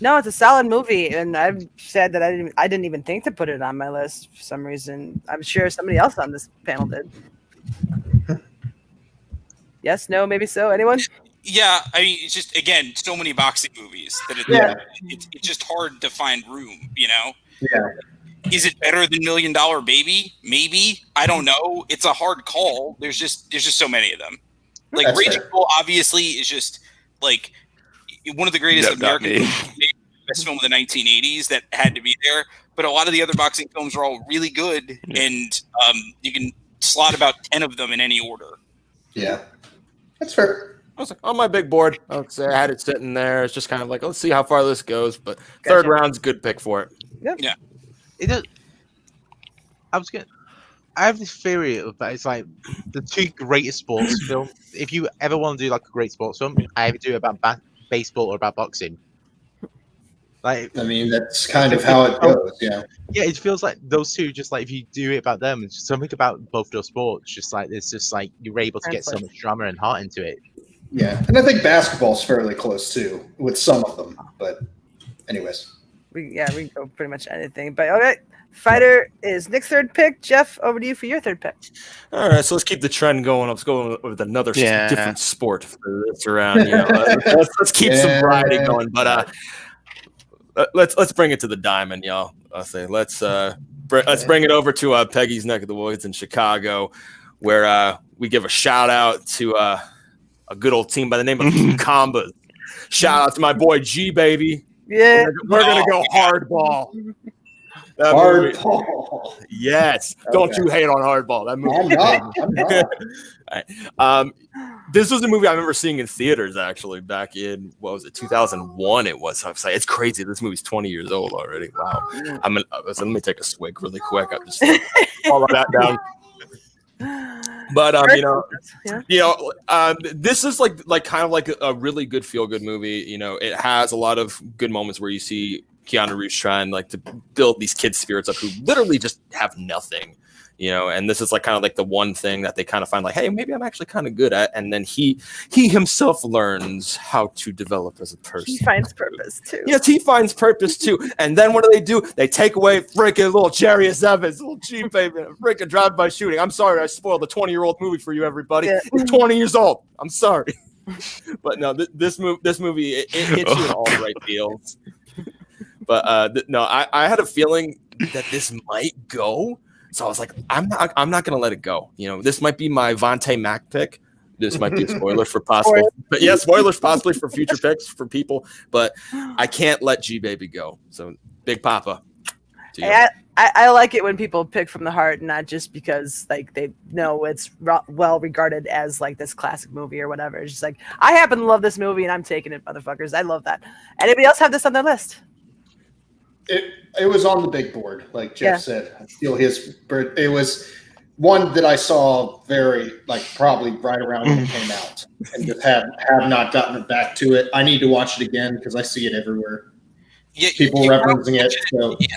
No, it's a solid movie, and I've said that I didn't even think to put it on my list for some reason. I'm sure somebody else on this panel did. Yes, no, maybe so. Anyone? Yeah, I mean, it's just, again, so many boxing movies that it's just hard to find room, Yeah. Is it better than $1 Million Baby? Maybe. I don't know. It's a hard call. There's just so many of them. Like, That's Raging fair. Bull obviously is just like one of the greatest American best film of the 1980s that had to be there. But a lot of the other boxing films are all really good, and you can slot about 10 of them in any order. Yeah, that's fair. I was like, on my big board, I would say I had it sitting there. It's just kind of like, let's see how far this goes. But third round's a good pick for it. Yep. Yeah. I have this theory of that it's like the two greatest sports films. If you ever want to do like a great sports film, I either do it about baseball or about boxing. Like, I mean, that's kind of how it goes. Yeah. Yeah, it feels like those two. Just like if you do it about them, it's just something about both those sports. Just like it's just like you're able to get so much drama and heart into it. Yeah, and I think basketball's fairly close too with some of them. But, anyways, we can go pretty much anything. But all right, Fighter is Nick's third pick. Jeff, over to you for your third pick. All right, so let's keep the trend going. Let's go with another different sport for this round. Let's keep some variety going. But let's bring it to the diamond, y'all. I'll say let's bring it over to Peggy's neck of the woods in Chicago, where we give a shout out to a good old team by the name of Combas. Shout out to my boy G Baby. Yeah, we're gonna go hardball. Hardball. Yes. Okay. Don't you hate on Hardball? That movie. I'm not. This was a movie I remember seeing in theaters actually back in 2001. It was. I was like, it's crazy. This movie's 20 years old already. Wow. Let me take a swig really quick. I'm just follow that down. But this is like kind of like a really good feel good movie. It has a lot of good moments where you see Keanu Reeves trying like to build these kids' spirits up who literally just have nothing, and this is like kind of like the one thing that they kind of find like, hey, maybe I'm actually kind of good at. And then he himself learns how to develop as a person. He finds purpose too. Yes, he finds purpose too. And then what do? They take away freaking little Jarius Evans, little G Baby, freaking drive-by shooting. I'm sorry, I spoiled the 20-year-old movie for you, everybody. Yeah. It's 20 years old. I'm sorry. But no, this movie, it hits you in all the right feels. But I had a feeling that this might go, so I was like, I'm not gonna let it go. This might be my Vontae Mack pick. This might be a spoiler for possible, but yeah, spoilers possibly for future picks for people. But I can't let G Baby go. So Big Papa. I like it when people pick from the heart, not just because like they know it's well regarded as like this classic movie or whatever. It's just like, I happen to love this movie and I'm taking it, motherfuckers. I love that. Anybody else have this on their list? It was on the big board, like Jeff said. I feel it was one that I saw probably right around when it came out, and just have not gotten back to it. I need to watch it again because I see it everywhere. Yeah, people referencing it. So. Yeah,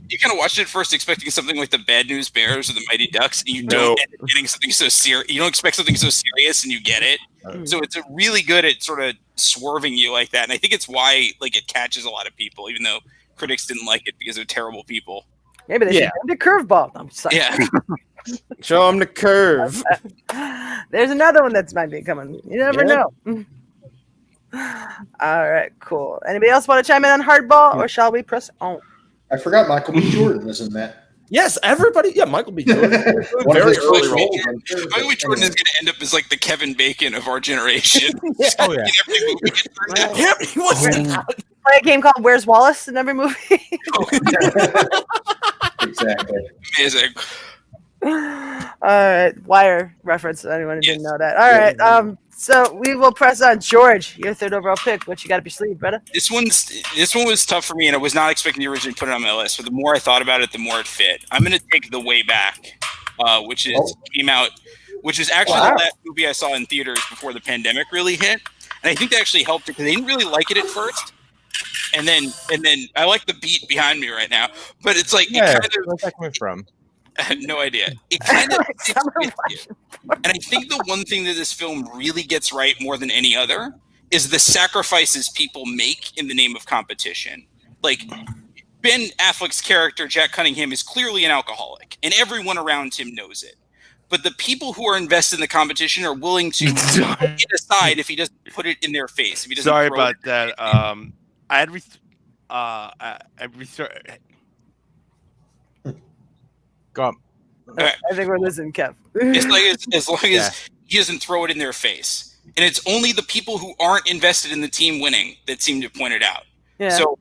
you kind of watched it first expecting something like the Bad News Bears or the Mighty Ducks, and you don't end up getting something so serious. You don't expect something so serious, and you get it. So it's really good at sort of swerving you like that, and I think it's why like it catches a lot of people, even though critics didn't like it because they're terrible people. Maybe they should end the curveball. I'm sorry. Yeah. Show them the curve. There's another one that's might be coming. You never know. All right, cool. Anybody else want to chime in on Hardball, or shall we press on? I forgot Michael B. Jordan was in that. Yes, everybody. Yeah, Michael B. Jordan. Very early role. Michael B. Jordan is going to end up as like the Kevin Bacon of our generation. Oh yeah. He wasn't. Play a game called Where's Wallace in every movie. Exactly. Amazing. All right, Wire reference. Anyone who didn't know that. All right, so we will press on. George, your third overall pick. What you got up your sleeve, brother? This one was tough for me, and I was not expecting to originally put it on my list. But the more I thought about it, the more it fit. I'm going to take The Way Back, which was actually the last movie I saw in theaters before the pandemic really hit, and I think that actually helped it because I didn't really like it at first, and then I like the beat behind me right now, but it's like it kind of, where's that coming from? I have no idea. It kind of sits with you. And I think the one thing that this film really gets right more than any other is the sacrifices people make in the name of competition. Like, Ben Affleck's character, Jack Cunningham, is clearly an alcoholic, and everyone around him knows it. But the people who are invested in the competition are willing to get aside if he doesn't put it in their face. If he doesn't Sorry throw about it that. Go on. Okay. I think we're listening, Kev. It's like as long as he doesn't throw it in their face. And it's only the people who aren't invested in the team winning that seem to point it out. Yeah. So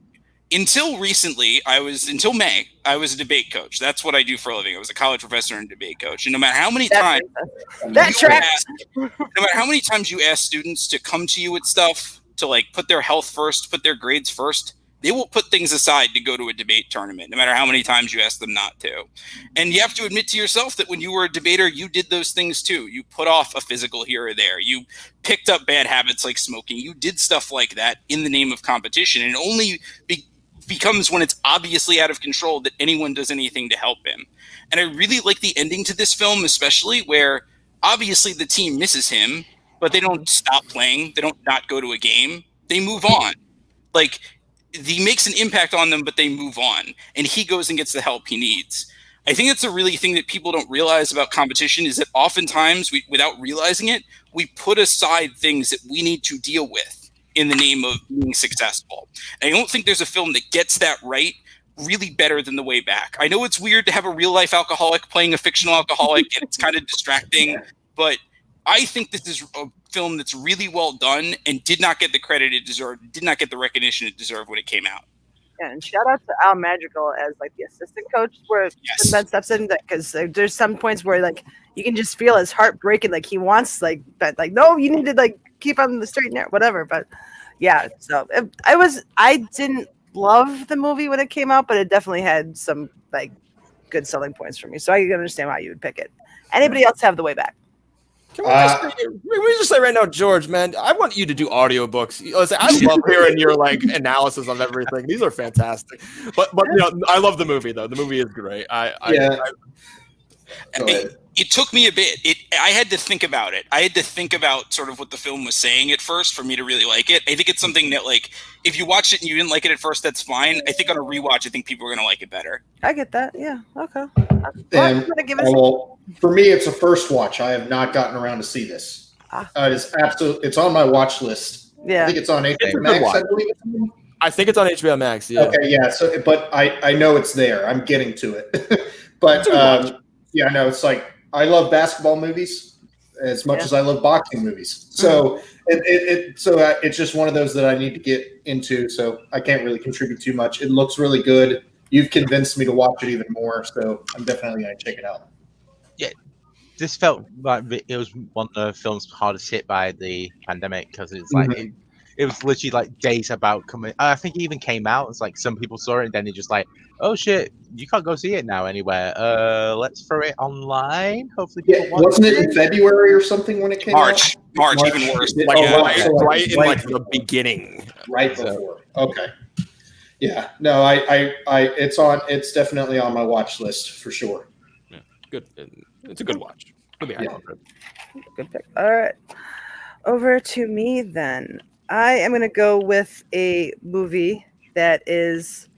until recently, until May, I was a debate coach. That's what I do for a living. I was a college professor and debate coach. And no matter how many times no matter how many times you ask students to come to you with stuff, to like put their health first, put their grades first, they will put things aside to go to a debate tournament, no matter how many times you ask them not to. And you have to admit to yourself that when you were a debater, you did those things too. You put off a physical here or there. You picked up bad habits like smoking. You did stuff like that in the name of competition. And it only becomes when it's obviously out of control that anyone does anything to help him. And I really like the ending to this film, especially where obviously the team misses him, but they don't stop playing. They don't not go to a game. They move on. Like, he makes an impact on them, but they move on, and he goes and gets the help he needs. I think that's a really thing that people don't realize about competition is that oftentimes, without realizing it, we put aside things that we need to deal with in the name of being successful. And I don't think there's a film that gets that right really better than The Way Back. I know it's weird to have a real-life alcoholic playing a fictional alcoholic, and it's kind of distracting, but I think this is a film that's really well done and did not get the credit it deserved, did not get the recognition it deserved when it came out. Yeah, and shout out to Al Madrigal as like the assistant coach, where Ben steps in, because there's some points where like you can just feel his heart breaking, like he wants like no, you need to like keep on the straight and narrow, whatever. But yeah, so I didn't love the movie when it came out, but it definitely had some like good selling points for me. So I can understand why you would pick it. Anybody else have The Way Back? Can we just say right now, George, man, I want you to do audiobooks. Listen, I love hearing your like analysis of everything. These are fantastic. But you know, I love the movie though. The movie is great. It took me a bit. I had to think about it. I had to think about sort of what the film was saying at first for me to really like it. I think it's something that, like, if you watched it and you didn't like it at first, that's fine. I think on a rewatch, I think people are going to like it better. I get that. Yeah. Okay. For me, it's a first watch. I have not gotten around to see this. It's on my watch list. Yeah. I think it's on HBO Max. I think it's on HBO Max. Yeah. Okay. Yeah. So, but I know it's there. I'm getting to it. But yeah, no, it's like I love basketball movies as much as I love boxing movies. So it's just one of those that I need to get into. So I can't really contribute too much. It looks really good. You've convinced me to watch it even more. So I'm definitely going to check it out. Yeah, this felt like it was one of the films hardest hit by the pandemic because it's like it was literally like days about coming. I think it even came out. It's like some people saw it and then they just like, oh shit, you can't go see it now anywhere. Let's throw it online. Hopefully, wasn't it in February or something when it came out? March, even worse. Right in like the beginning, right before. Okay. Yeah. No, it's definitely on my watch list for sure. Yeah, good. It's a good watch. Good pick. All right. Over to me then. I am going to go with a movie that is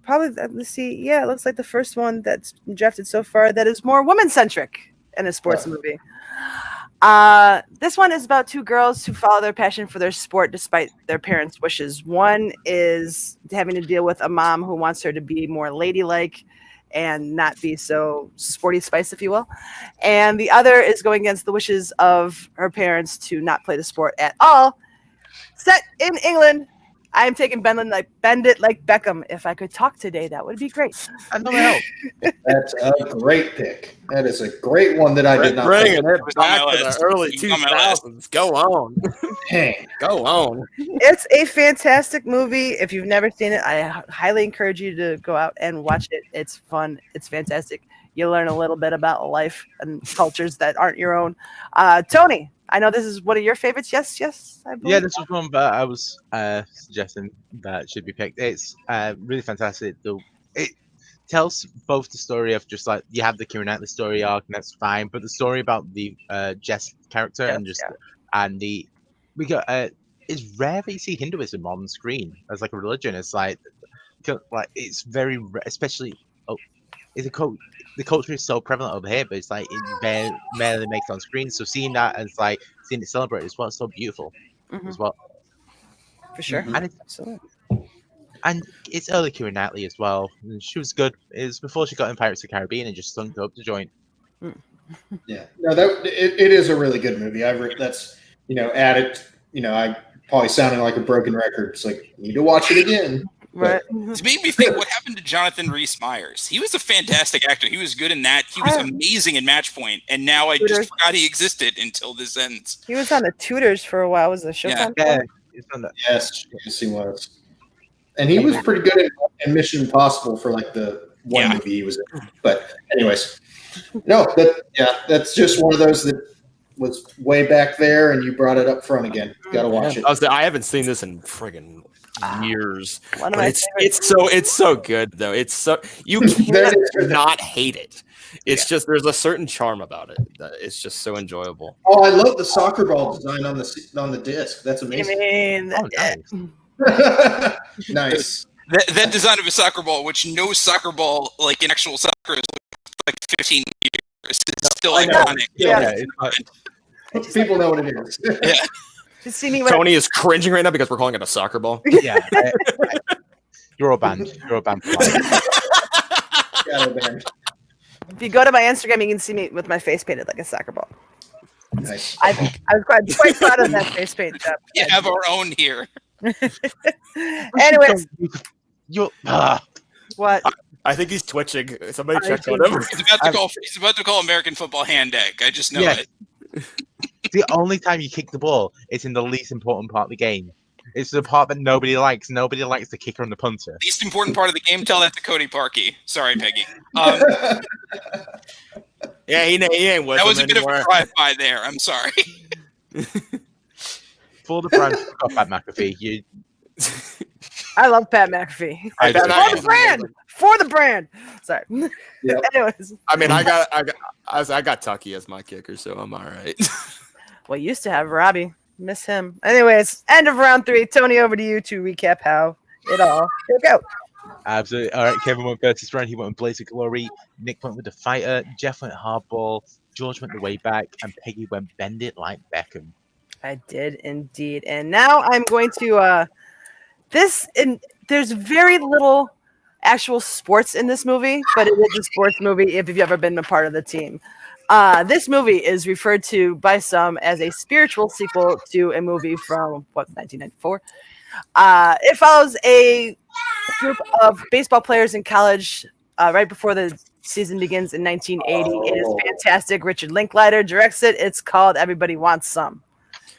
probably, let's see. Yeah, it looks like the first one that's been drafted so far that is more woman-centric in a sports movie. This one is about two girls who follow their passion for their sport despite their parents' wishes. One is having to deal with a mom who wants her to be more ladylike and not be so sporty spice, if you will. And the other is going against the wishes of her parents to not play the sport at all. Set in England, I am taking Bend It Like Beckham. If I could talk today, that would be great. I know help. That's a great pick. That is a great one that I did not Bringing think. it back to the early 2000s. Go on. Dang. Go on. It's a fantastic movie. If you've never seen it, I highly encourage you to go out and watch it. It's fun. It's fantastic. You learn a little bit about life and cultures that aren't your own. Tony, I know this is one of your favorites. Yes, I believe. Yeah, this was one that I was suggesting that should be picked. It's really fantastic. It tells both the story of just like you have the Keira Knightley story arc, and that's fine, but the story about the Jess character it's rare that you see Hinduism on screen as like a religion. It's like it's very especially the culture is so prevalent over here, but it's like it barely makes it on screen. So seeing that and like seeing it celebrated is what's so beautiful as well. For sure. And it's early Keira Knightley as well. And she was good. It was before she got in Pirates of the Caribbean and just stunk up the joint. Yeah, no, it is a really good movie. That's added. I probably sounding like a broken record. It's like you need to watch it again. Right. It made me think, what happened to Jonathan Rhys-Meyers? He was a fantastic actor. He was good in that. He was amazing in Match Point, and now I just forgot he existed until this ends. He was on the Tudors for a while. Was the Showtime? Yeah, yes, he was. And he was pretty good in Mission Impossible for like the one movie he was in. But anyways, that's just one of those that was way back there, and you brought it up front again. Got to watch it. I haven't seen this in friggin' years. One of my it's so good though. It's so you can't not hate it. It's just there's a certain charm about it that it's just so enjoyable. Oh, I love the soccer ball design on the disc. That's amazing. Nice. That design of a soccer ball, which no soccer ball like in actual soccer is like 15 years. It's still iconic. Yeah. People know what it is. Yeah. Tony is cringing right now because we're calling it a soccer ball. Yeah. You're a band. If you go to my Instagram, you can see me with my face painted like a soccer ball. Nice. I was quite proud of that face paint job. You have our own here. Anyways, what? I think he's twitching. Somebody check on him. He's about to call American football hand egg. I just know it. The only time you kick the ball is in the least important part of the game. It's the part that nobody likes. Nobody likes the kicker and the punter. Least important part of the game. Tell that to Cody Parkey. Sorry, Peggy. Yeah, he ain't with that was a bit anymore. of a drive-by there. I'm sorry. For the brand, Pat McAfee. I love Pat McAfee. For the brand. Sorry. Yep. Anyways. I mean, I got Tucky as my kicker, so I'm all right. Well, used to have Robbie. Miss him. Anyways, end of round 3. Tony, over to you to recap how it all shook out. Absolutely. All right, Kevin went versus round. He went with Blaze of Glory. Nick went with The Fighter. Jeff went Hardball. George went The Way Back. And Peggy went Bend It Like Beckham. I did indeed. And now I'm going to there's very little actual sports in this movie, but it is a sports movie if you've ever been a part of the team. This movie is referred to by some as a spiritual sequel to a movie from 1994. It follows a group of baseball players in college right before the season begins in 1980. It is fantastic. Richard Linklater directs it. It's called Everybody Wants Some.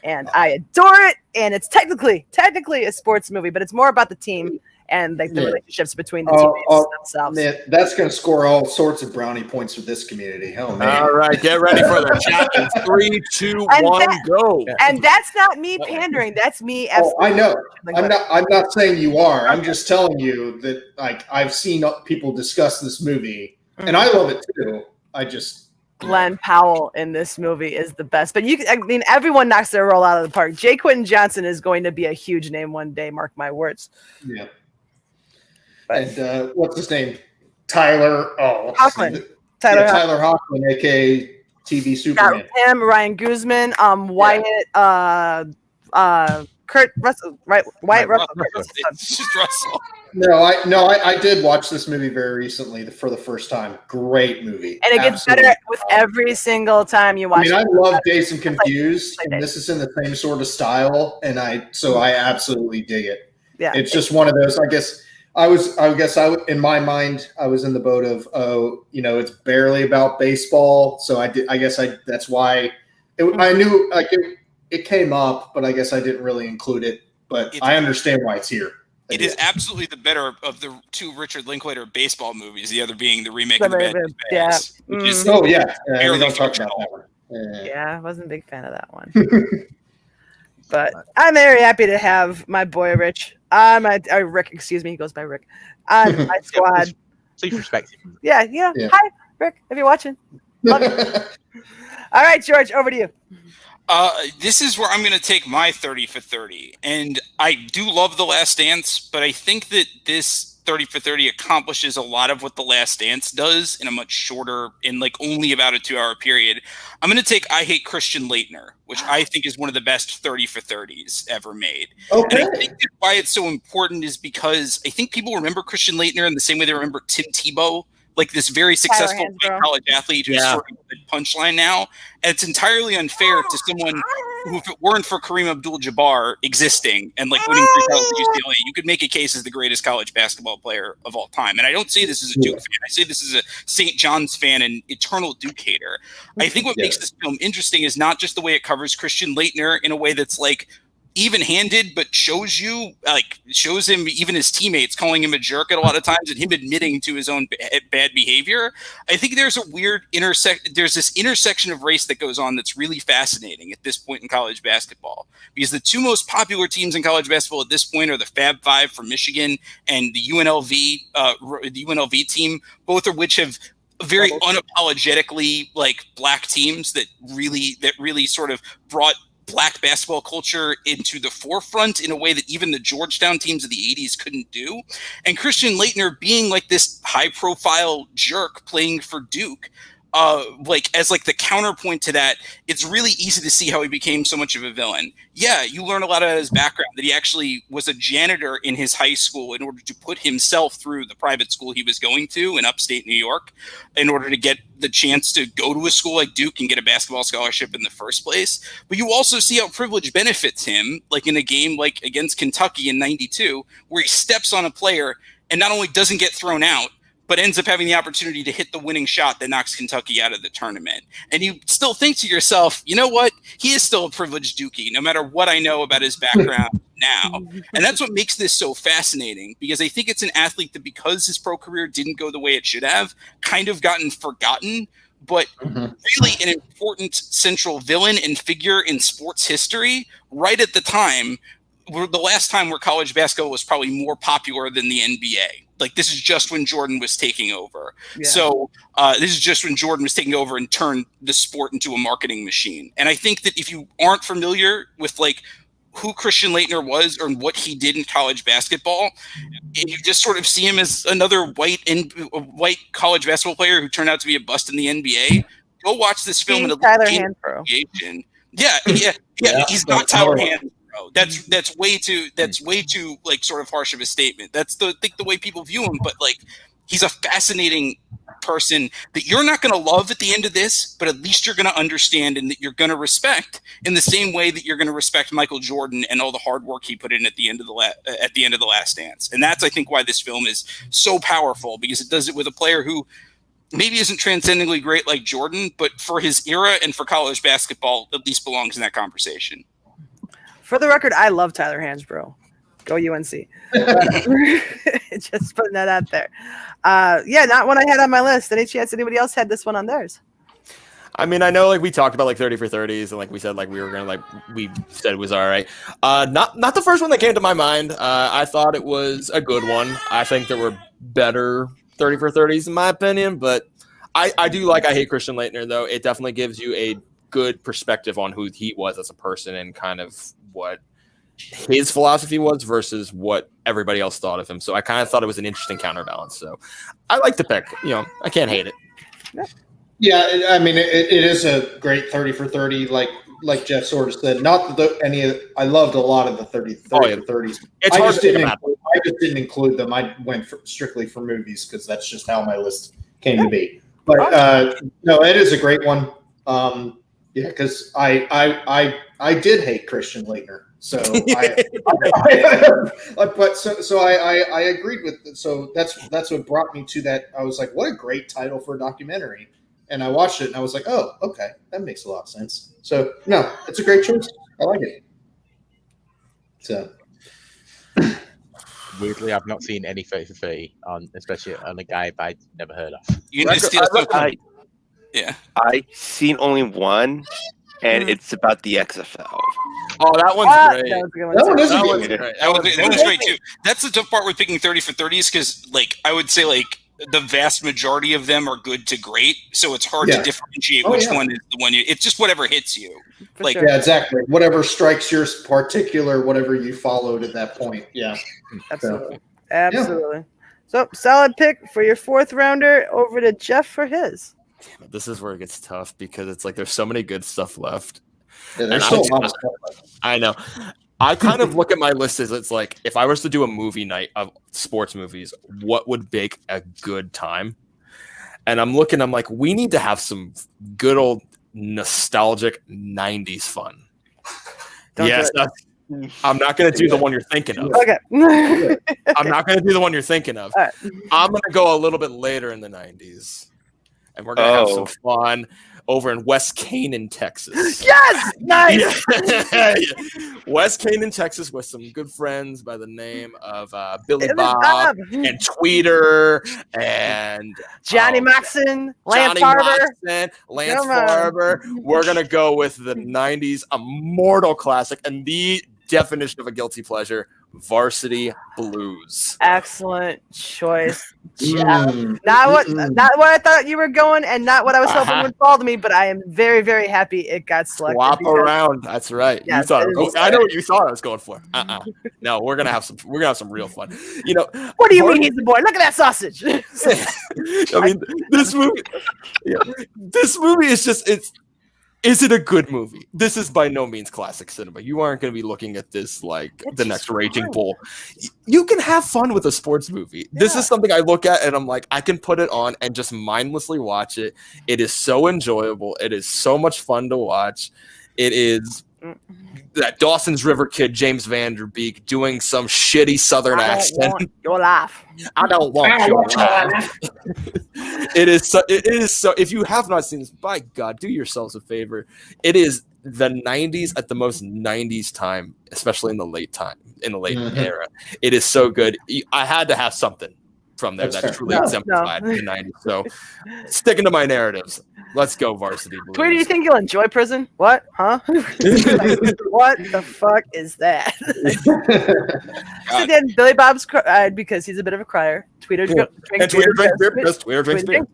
And I adore it. And it's technically a sports movie, but it's more about the team and like the relationships between the teammates themselves. Man, that's going to score all sorts of brownie points with this community. Oh, man. All right, get ready for the chat. In 3, 2, 1, go. And that's not me pandering. That's me. I know. I'm not saying you are. I'm just telling you that like I've seen people discuss this movie, and I love it too. Glenn Powell in this movie is the best. But everyone knocks their role out of the park. J. Quentin Johnson is going to be a huge name one day. Mark my words. Yeah. And what's his name? Tyler Hoechlin. Tyler Hoechlin, aka TV Superman. Got him, Ryan Guzman, Wyatt, Kurt Russell, right? Wyatt Russell. It's just Russell. No, I did watch this movie very recently for the first time. Great movie. And it gets better with every single time you watch it. I love Dazed and Confused, and this is in the same sort of style, and I absolutely dig it. Yeah. It's just one of those. I guess in my mind, I was in the boat of, it's barely about baseball. So that's why I knew it came up, but I guess I didn't really include it. But I understand why it's here. It is absolutely the better of the two Richard Linklater baseball movies, the other being the remake of The Bad News Bears, which is we don't talk about fictional. that one. Yeah, I wasn't a big fan of that one. But I'm very happy to have my boy Rich Rick, excuse me, he goes by Rick, on my squad. Please respect him. Yeah. Hi, Rick, if you're watching. Love you. All right, George, over to you. This is where I'm going to take my 30 for 30. And I do love The Last Dance, but I think that this 30 for 30 accomplishes a lot of what The Last Dance does in a much shorter, in only about a 2-hour period. I'm going to take I Hate Christian Laettner, which I think is one of the best 30 for 30s ever made. Okay. And I think that why it's so important is because I think people remember Christian Laettner in the same way they remember Tim Tebow, like this very successful college athlete who's sort of a punchline now. And it's entirely unfair to someone who, if it weren't for Kareem Abdul-Jabbar existing and winning 3 titles at UCLA, you could make a case as the greatest college basketball player of all time. And I don't say this as a Duke fan. I say this as a St. John's fan and eternal Duke hater. I think what makes this film interesting is not just the way it covers Christian Laettner in a way that's even-handed, but shows him, even his teammates calling him a jerk at a lot of times and him admitting to his own bad behavior. I think there's a weird there's this intersection of race that goes on that's really fascinating at this point in college basketball, because the two most popular teams in college basketball at this point are the Fab Five from Michigan and the UNLV team, both of which have very unapologetically black teams that really sort of brought Black basketball culture into the forefront in a way that even the Georgetown teams of the 80s couldn't do. And Christian Laettner being this high profile jerk playing for Duke, as the counterpoint to that, it's really easy to see how he became so much of a villain. Yeah, you learn a lot about his background, that he actually was a janitor in his high school in order to put himself through the private school he was going to in upstate New York in order to get the chance to go to a school like Duke and get a basketball scholarship in the first place. But you also see how privilege benefits him, in a game against Kentucky in '92, where he steps on a player and not only doesn't get thrown out, but ends up having the opportunity to hit the winning shot that knocks Kentucky out of the tournament. And you still think to yourself, you know what? He is still a privileged Dookie, no matter what I know about his background now. And that's what makes this so fascinating, because I think it's an athlete that, because his pro career didn't go the way it should have, kind of gotten forgotten, but really an important central villain and figure in sports history right at the time, the last time where college basketball was probably more popular than the NBA. This is just when Jordan was taking over. Yeah. So this is just when Jordan was taking over and turned the sport into a marketing machine. And I think that if you aren't familiar with who Christian Laettner was or what he did in college basketball, and you just sort of see him as another white college basketball player who turned out to be a bust in the NBA, go watch this film and Tyler Hansbrough. Yeah. He's not Tyler Hansbrough. That's way too sort of harsh of a statement. That's the way people view him, but he's a fascinating person that you're not going to love at the end of this, but at least you're going to understand and that you're going to respect in the same way that you're going to respect Michael Jordan and all the hard work he put in at the end of the Last Dance. And that's, I think, why this film is so powerful, because it does it with a player who maybe isn't transcendently great like Jordan, but for his era and for college basketball, at least belongs in that conversation. For the record, I love Tyler Hansbrough. Go UNC. Just putting that out there. Not one I had on my list. Any chance anybody else had this one on theirs? I mean, I know we talked about 30 for 30s and we said we were gonna we said it was all right. Not the first one that came to my mind. I thought it was a good one. I think there were better 30 for 30s in my opinion, but I do I Hate Christian Laettner though. It definitely gives you a good perspective on who he was as a person and kind of what his philosophy was versus what everybody else thought of him. So I kind of thought it was an interesting counterbalance. So I like the pick. I can't hate it. Yeah, I mean, it is a great 30 for 30. Like Jeff sort of said, not I loved a lot of the 30 for 30s. It's hard to think about. I just didn't include them. I went strictly for movies because that's just how my list came to be. But no, it is a great one. Because I did hate Christian Laettner. So I agreed with. So that's what brought me to that. I was like, what a great title for a documentary. And I watched it and I was like, oh, okay, that makes a lot of sense. So no, it's a great choice. I like it. So weirdly, I've not seen any 30 for 30 on, especially on a guy I'd never heard of. You need to steal something. Yeah, I seen only one, and it's about the XFL. Oh, that one's great. That one is That good. one's great. That was great too. That's the tough part with picking 30 for 30s because, like, I would say like the vast majority of them are good to great, so it's hard to differentiate which one is the one you. It's just whatever hits you. Like yeah, exactly. Whatever strikes your particular, whatever you followed at that point. Yeah, absolutely, absolutely. So solid pick for your fourth rounder. Over to Jeff for his. Damn it, this is where it gets tough because it's like there's so many good stuff left. Yeah, there's so much stuff left. I know. I kind of look at my list as it's like if I was to do a movie night of sports movies, what would make a good time? And I'm like, we need to have some good old nostalgic 90s fun. I'm not going to do the one you're thinking of. Okay. I'm not going to do the one you're thinking of. Right. I'm going to go a little bit later in the 90s. And we're going to have some fun over in West Canaan, Texas. Yes! Nice! Yeah. West Canaan, Texas with some good friends by the name of Billy Bob and Tweeter and Johnny Moxon, Lance Farber. Lance Farber. We're going to go with the 90s immortal classic and the definition of a guilty pleasure, Varsity Blues. Excellent choice, Jeff. Not what I thought you were going, and not what I was hoping would fall to me. But I am very, very happy it got selected. Swap around. That's right. Yes, you thought I know what you thought I was going for. No, we're gonna have some real fun. You know. What do you mean he's the boy? Look at that sausage. I mean, this movie. This movie is just Is it a good movie? This is by no means classic cinema. You aren't going to be looking at this like the next Raging Bull. You can have fun with a sports movie. Yeah. This is something I look at and I'm like, I can put it on and just mindlessly watch it. It is so enjoyable. It is so much fun to watch. It is that Dawson's River kid, James Van Der Beek, doing some shitty Southern accent. Your laugh. I don't want your laugh. It is so. If you have not seen this, by God, do yourselves a favor. It is the 90s at the most 90s time, especially in the late era. It is so good. I had to have something from there that truly exemplified the 90s. So, sticking to my narratives. Let's go, Varsity Blues. Where do you think you'll enjoy prison? What? Huh? What the fuck is that? So then Billy Bob's cried because he's a bit of a crier. Tweeter drinks beer.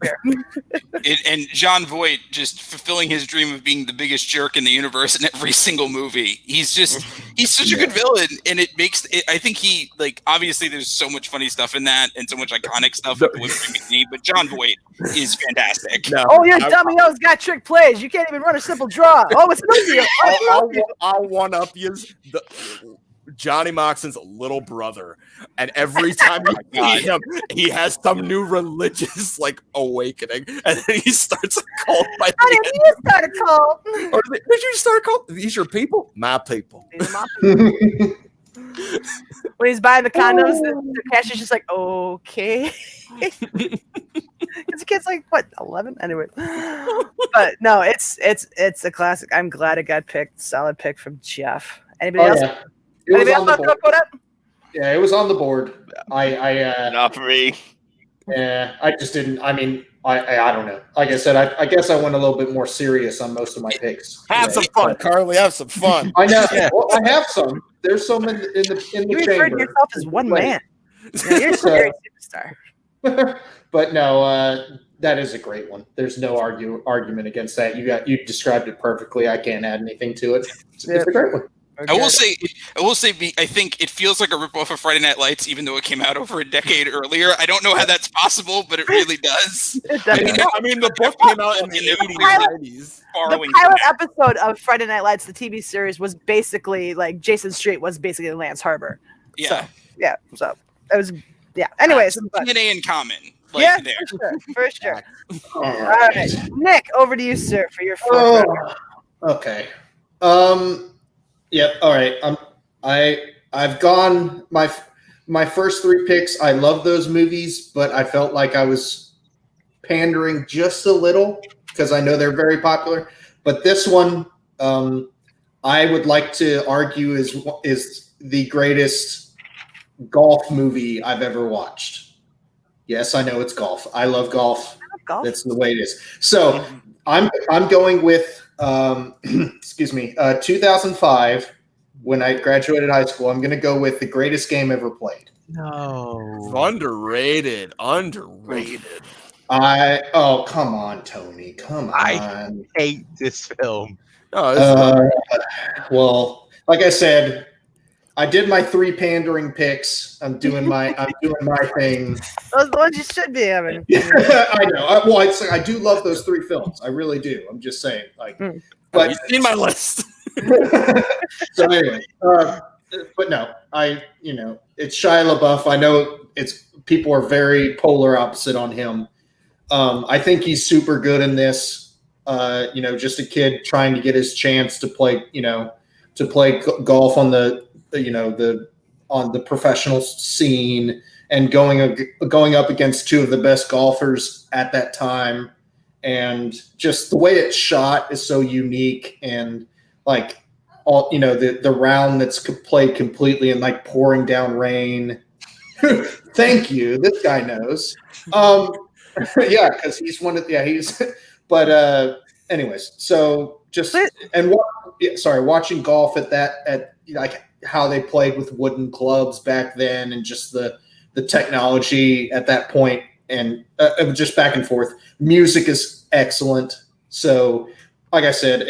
And Jon Voight just fulfilling his dream of being the biggest jerk in the universe in every single movie. He's such a good villain, and it makes it. I think he obviously there's so much funny stuff in that and so much iconic stuff with the whipped cream McNee, but Jon Voight is fantastic. No, you're dummy. O's got trick plays. You can't even run a simple draw. Oh, it's no deal. I'll one up you. Johnny Moxon's little brother, and every time you meet him, he has some new religious awakening, and then he starts a cult. How did you start a cult? Or did you start a cult? These your people? My people. When he's buying the condoms, the cashier's just like, okay. Because the kid's 11? Anyway. But no, it's a classic. I'm glad it got picked. Solid pick from Jeff. Anybody else? Yeah. Anybody else want to put up? Yeah, it was on the board. Not for me. Yeah, I just didn't. I mean, I don't know. Like I said, I guess I went a little bit more serious on most of my picks. Have some fun, Carley. Have some fun. I know. Well, I have some. There's some in the you chamber. referred to yourself as one man. You're a scary superstar. But no, that is a great one. There's no argument against that. You described it perfectly. I can't add anything to it. It's a great one. Okay. I will say, I think it feels like a ripoff of Friday Night Lights, even though it came out over a decade earlier. I don't know how that's possible, but it really does. I mean, the book came out in the 80s, 90s. The pilot episode of Friday Night Lights, the TV series, was basically Jason Street was basically Lance Harbor. Yeah. So it was. Yeah. Anyways, DNA in common. For sure. All right, Nick, over to you, sir, for your fourth round. Okay. Yep. All right. I've gone my first 3 picks. I love those movies, but I felt like I was pandering just a little because I know they're very popular. But this one, I would like to argue is the greatest golf movie I've ever watched. Yes, I know it's golf. I love golf. That's the way it is. So I'm going with 2005. When I graduated high school, I'm going to go with the greatest game ever played. No. Underrated. Oh, come on, Tony. Come on. I hate this film. Well, like I said, I did my 3 pandering picks. I'm doing my thing. Those are the ones you should be having. I know. I do love those 3 films. I really do. I'm just saying. But you've seen my list. So anyway, but no, it's Shia LaBeouf. I know people are very polar opposite on him. I think he's super good in this. Just a kid trying to get his chance to play golf on the professional scene and going up against 2 of the best golfers at that time, and just the way it's shot is so unique, and all the round that's played completely in pouring down rain. Thank you. This guy knows. Yeah, because he's one of he's. But anyways, so just watching golf at how they played with wooden clubs back then, and just the technology at that point, and just back and forth. Music is excellent. So, like I said,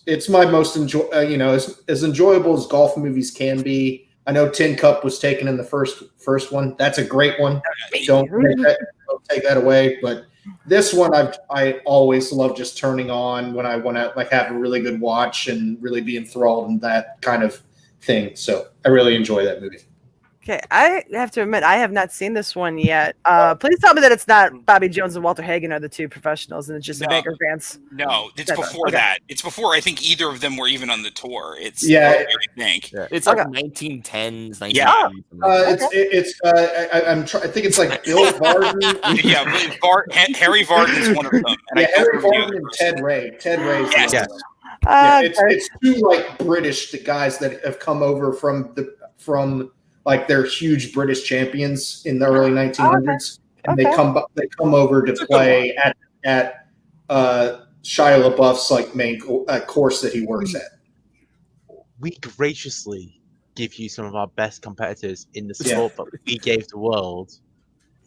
it's my most as enjoyable as golf movies can be. I know Tin Cup was taken in the first one. That's a great one. Don't take that away. But this one, I always love just turning on when I want to have a really good watch and really be enthralled in that kind of thing. So I really enjoy that movie. Okay, I have to admit I have not seen this one yet. Please tell me that it's not Bobby Jones and Walter Hagen are the 2 professionals, and it's just the Baker fans. No, it's before that. It's before I think either of them were even on the tour. It's I it's like 1910s. 1990s. Yeah, I think it's Bill Varden. Yeah, Harry Varden's one of them. And Harry Varden and Ted Ray. Ted Ray's yes. It's 2 British guys that have come over from they're huge British champions in the early 1900s, and they come over to play at Shia LaBeouf's main course that he works at. We graciously give you some of our best competitors in the sport, but we gave the world.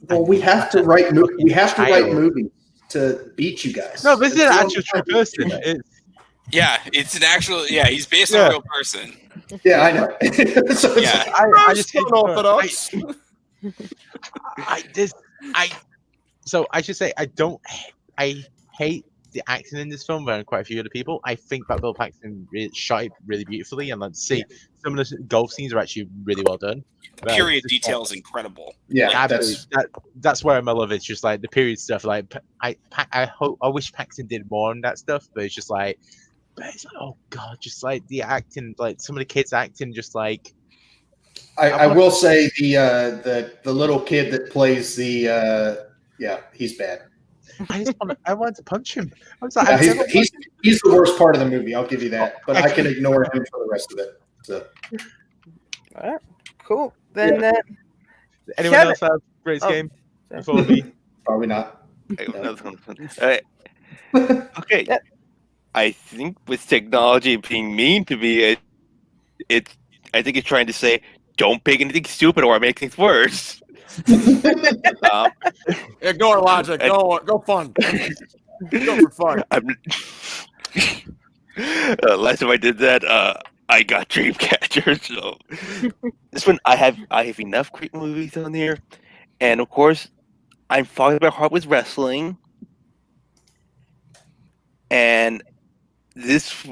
Well, we have to write movies to beat you guys. No, but this is an actual true person. It's an actual. Yeah, he's based on a real person. Yeah, I know. I just hate So I should say I hate the acting in this film and quite a few other people. I think that Bill Paxton shot it really beautifully, and some of the golf scenes are actually really well done. Period detail is incredible. Yeah, that's where my love is. Just the period stuff. I wish Paxton did more on that stuff, but it's oh god, just the acting, some of the kids acting, I will say the little kid that plays he's bad. I wanted to punch him. I was he's the worst part of the movie. I'll give you that, but I can ignore him for the rest of it. So, all right, cool. Then anyone else have great game before me? Probably not. Okay. I think with technology being mean to me, I think it's trying to say, don't pick anything stupid or make things worse. Ignore logic. Go fun. Go for fun. Last time I did that, I got Dreamcatcher. So this one, I have enough great movies on here, and of course, I'm following my heart with wrestling, and this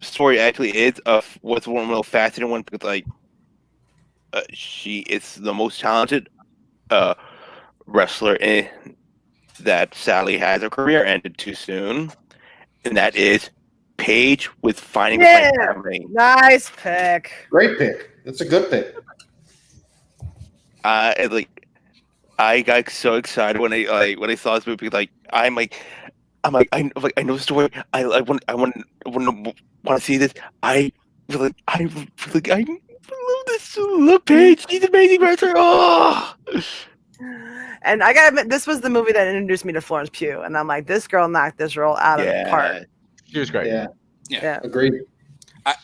story actually was one of the most fascinating ones because she is the most talented wrestler that sadly has her career ended too soon, and that is Paige with Finding Yeah. My Family. Nice pick. Great pick. That's a good pick. I got so excited when I saw this movie. I know the story. I want to see this. I love this. Love Paige. She's an amazing wrestler. Oh. And I gotta admit, this was the movie that introduced me to Florence Pugh, and I'm like, this girl knocked this role out of the park. She was great. Yeah. Agreed.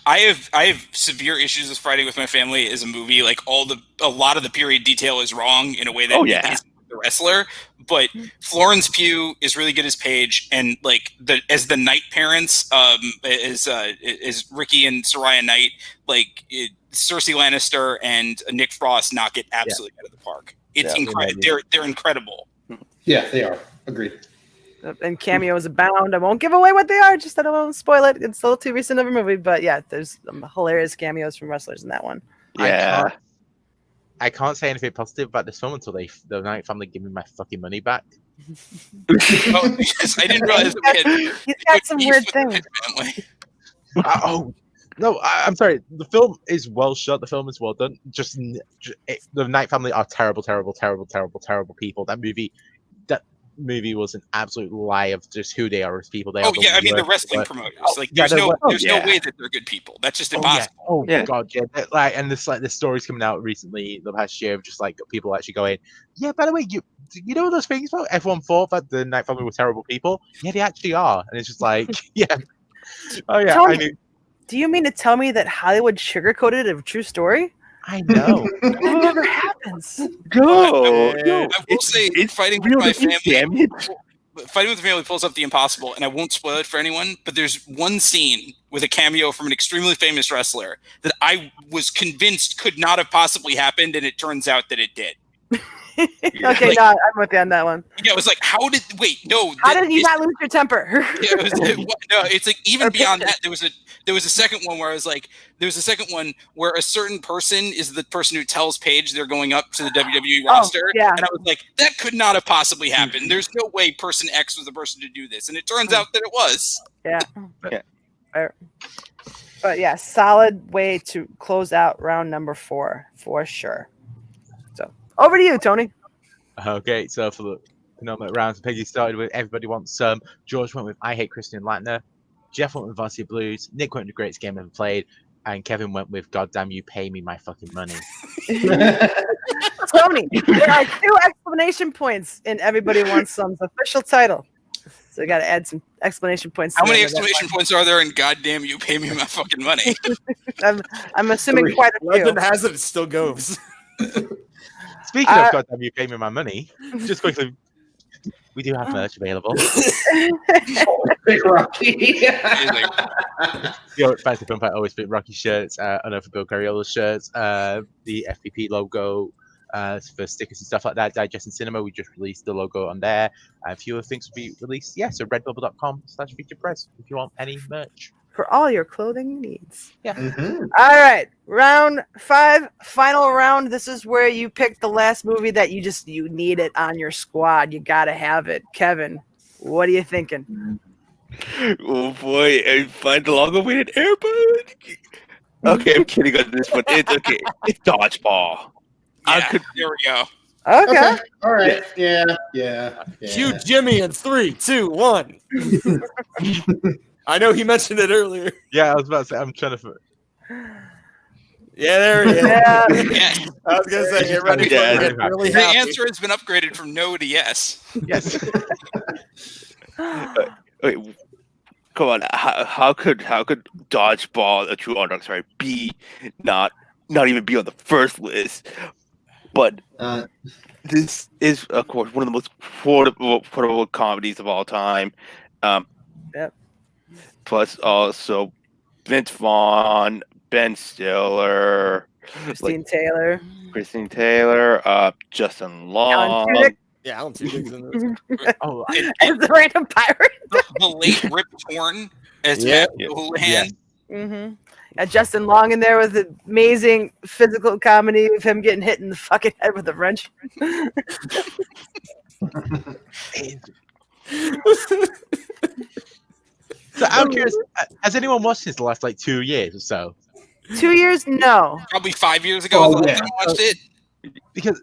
I have severe issues with Friday with My Family as a movie. Like a lot of the period detail is wrong in a way that is the wrestler. But Florence Pugh is really good as Paige, and like as the Knight parents, as Ricky and Soraya Knight, Cersei Lannister and Nick Frost knock it absolutely out of the park. It's incredible. They're incredible. Yeah, they are. Agreed. And cameos abound. I won't give away what they are, just that I won't spoil it. It's a little too recent of a movie, but yeah, there's some hilarious cameos from wrestlers in that one. Yeah. I can't say anything positive about this film until the Knight family give me my fucking money back. Yes, I didn't realize he's got some weird things. No, I'm sorry. The film is well shot. The film is well done. The Knight family are terrible, terrible, terrible, terrible, terrible people. That movie was an absolute lie of just who they are as people. They are the wrestling promoters. There's no way that they're good people. That's just impossible. God, yeah. And this stories coming out recently the past year of just people actually going, yeah. By the way, you know those things about everyone thought that the Knight family were terrible people. Yeah, they actually are. And it's just yeah. Oh yeah, Tony, I knew. Do you mean to tell me that Hollywood sugarcoated a true story? I know. That never happens. I will say, Fighting with My Family. Fighting with the Family pulls up the impossible, and I won't spoil it for anyone, but there's one scene with a cameo from an extremely famous wrestler that I was convinced could not have possibly happened, and it turns out that it did. Okay, no, I'm with you on that one. Yeah, it was how did you not lose your temper? It's even beyond that. There was a second one where I was where a certain person is the person who tells Paige they're going up to the WWE roster, and I was like, that could not have possibly happened. There's no way person X was the person to do this, and it turns out that it was. But yeah, solid way to close out round number 4 for sure. So over to you, Tony. Okay, so for the penultimate round, Peggy started with Everybody Wants Some. George went with I Hate Christian Laettner. Jeff went with Varsity Blues. Nick went with The Greatest Game Ever Played. And Kevin went with God Damn You Pay Me My Fucking Money. Tony, there are 2 exclamation points in Everybody Wants Some's official title. So we got to add some exclamation points. How many exclamation points are there in God Damn You Pay Me My Fucking Money? I'm assuming quite a few. Legend has it still goes. Speaking of God Damn You Pay Me My Money, just quickly, we do have merch available. Big Rocky. Fancy Pump Out Always Fit Rocky shirts, Unearthed Bill Carriola shirts, the FPP logo for stickers and stuff like that. Digesting Cinema, we just released the logo on there. A few other things will be released. Yeah, so redbubble.com/featurepress if you want any merch. For all your clothing needs. Yeah. Mm-hmm. All right. Round 5, final round. This is where you pick the last movie that you need it on your squad. You got to have it. Kevin, what are you thinking? Oh boy, I find the long-awaited airport. Okay, I'm kidding on this one. It's okay. It's Dodgeball. Yeah, there we go. Okay. All right. Yeah. Cue Jimmy in 3, 2, 1. I know he mentioned it earlier. Yeah, I was about to say, I'm trying to... Yeah, there he is. Yeah. Yes. I was going to say, get ready for it. Really the happy. answer has been upgraded from no to yes. Yes. Wait, come on. How could Dodgeball, a true underdog, be not even be on the first list? But this is, of course, one of the most quotable comedies of all time. Yep. Plus, also Vince Vaughn, Ben Stiller, Christine Taylor, Justin Long. Yeah, Alan Tudyk's in this. Oh, as the random pirate. The late Rip Torn as Matt Houlihan. Mm-hmm. Justin Long in there with the amazing physical comedy of him getting hit in the fucking head with a wrench. So I'm curious. Has anyone watched this the last like 2 years or so? 2 years? No. Probably 5 years ago. Oh, I yeah. watched it. Because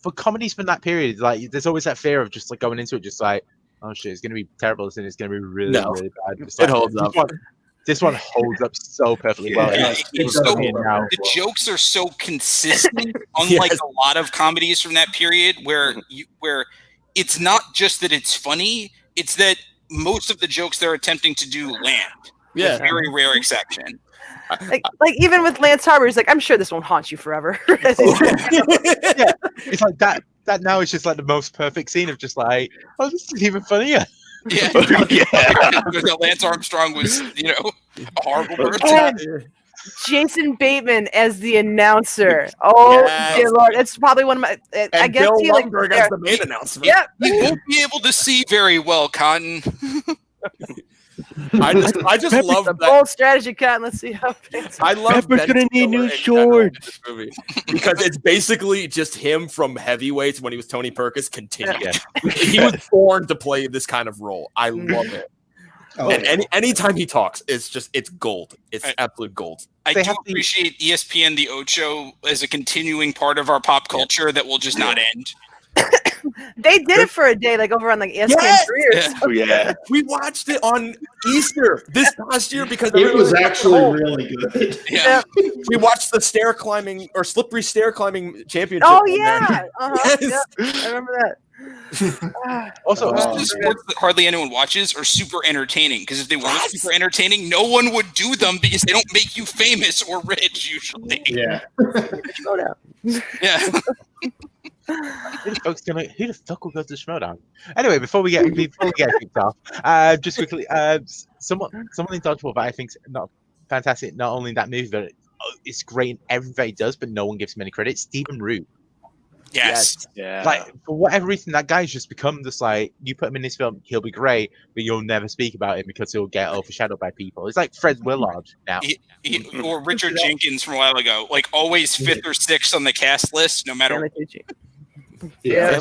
for comedies from that period, like there's always that fear of just like going into it, just like, oh shit, it's gonna be terrible, and it's gonna be really bad. Just, It holds up. This one holds up so perfectly well. The jokes are so consistent, unlike a lot of comedies from that period, where it's not just that it's funny; it's that most of the jokes they're attempting to do land. Yeah, with very rare exception. Like even with Lance Harbor, he's like, I'm sure this won't haunt you forever. Yeah, it's like that. That now is just like the most perfect scene of just like, oh, this is even funnier. Yeah, because Lance Armstrong was, a horrible person. Jason Bateman as the announcer. Oh, dear Lord, it's probably one of my. I guess Bill he Lumberg as the main announcement. Yeah, you won't be able to see very well, Cotton. I just love the that. bold strategy, Cotton. Let's see how. I love Pepper's gonna need new shorts because it's basically just him from Heavyweights when he was Tony Perkins. Continued. He was born to play this kind of role. I love it. And anytime he talks, it's gold. It's absolute gold. I do appreciate ESPN The Ocho as a continuing part of our pop culture that will just not end. They did it for a day, like over on like ESPN 3 or something. Yeah, we watched it on Easter this past year because it was actually really good. Yeah, we watched the slippery stair climbing championship. Oh yeah, Yes. Yeah, I remember that. Also, the sports that hardly anyone watches are super entertaining because if they weren't super entertaining, no one would do them because they don't make you famous or rich usually. Yeah. Yeah. Who the fuck will go to the Schmodown? Anyway, before we get kicked off, just quickly, someone indulgable, but I think not fantastic. Not only in that movie, but it's great in everything he does, but no one gives him any credit. Stephen Root. Yes. Yeah. Like for whatever reason, that guy's just become just like you put him in this film, he'll be great, but you'll never speak about him because he'll get overshadowed by people. It's like Fred Willard now, Or Richard Jenkins from a while ago, like always 5th or 6th on the cast list, no matter. Yeah.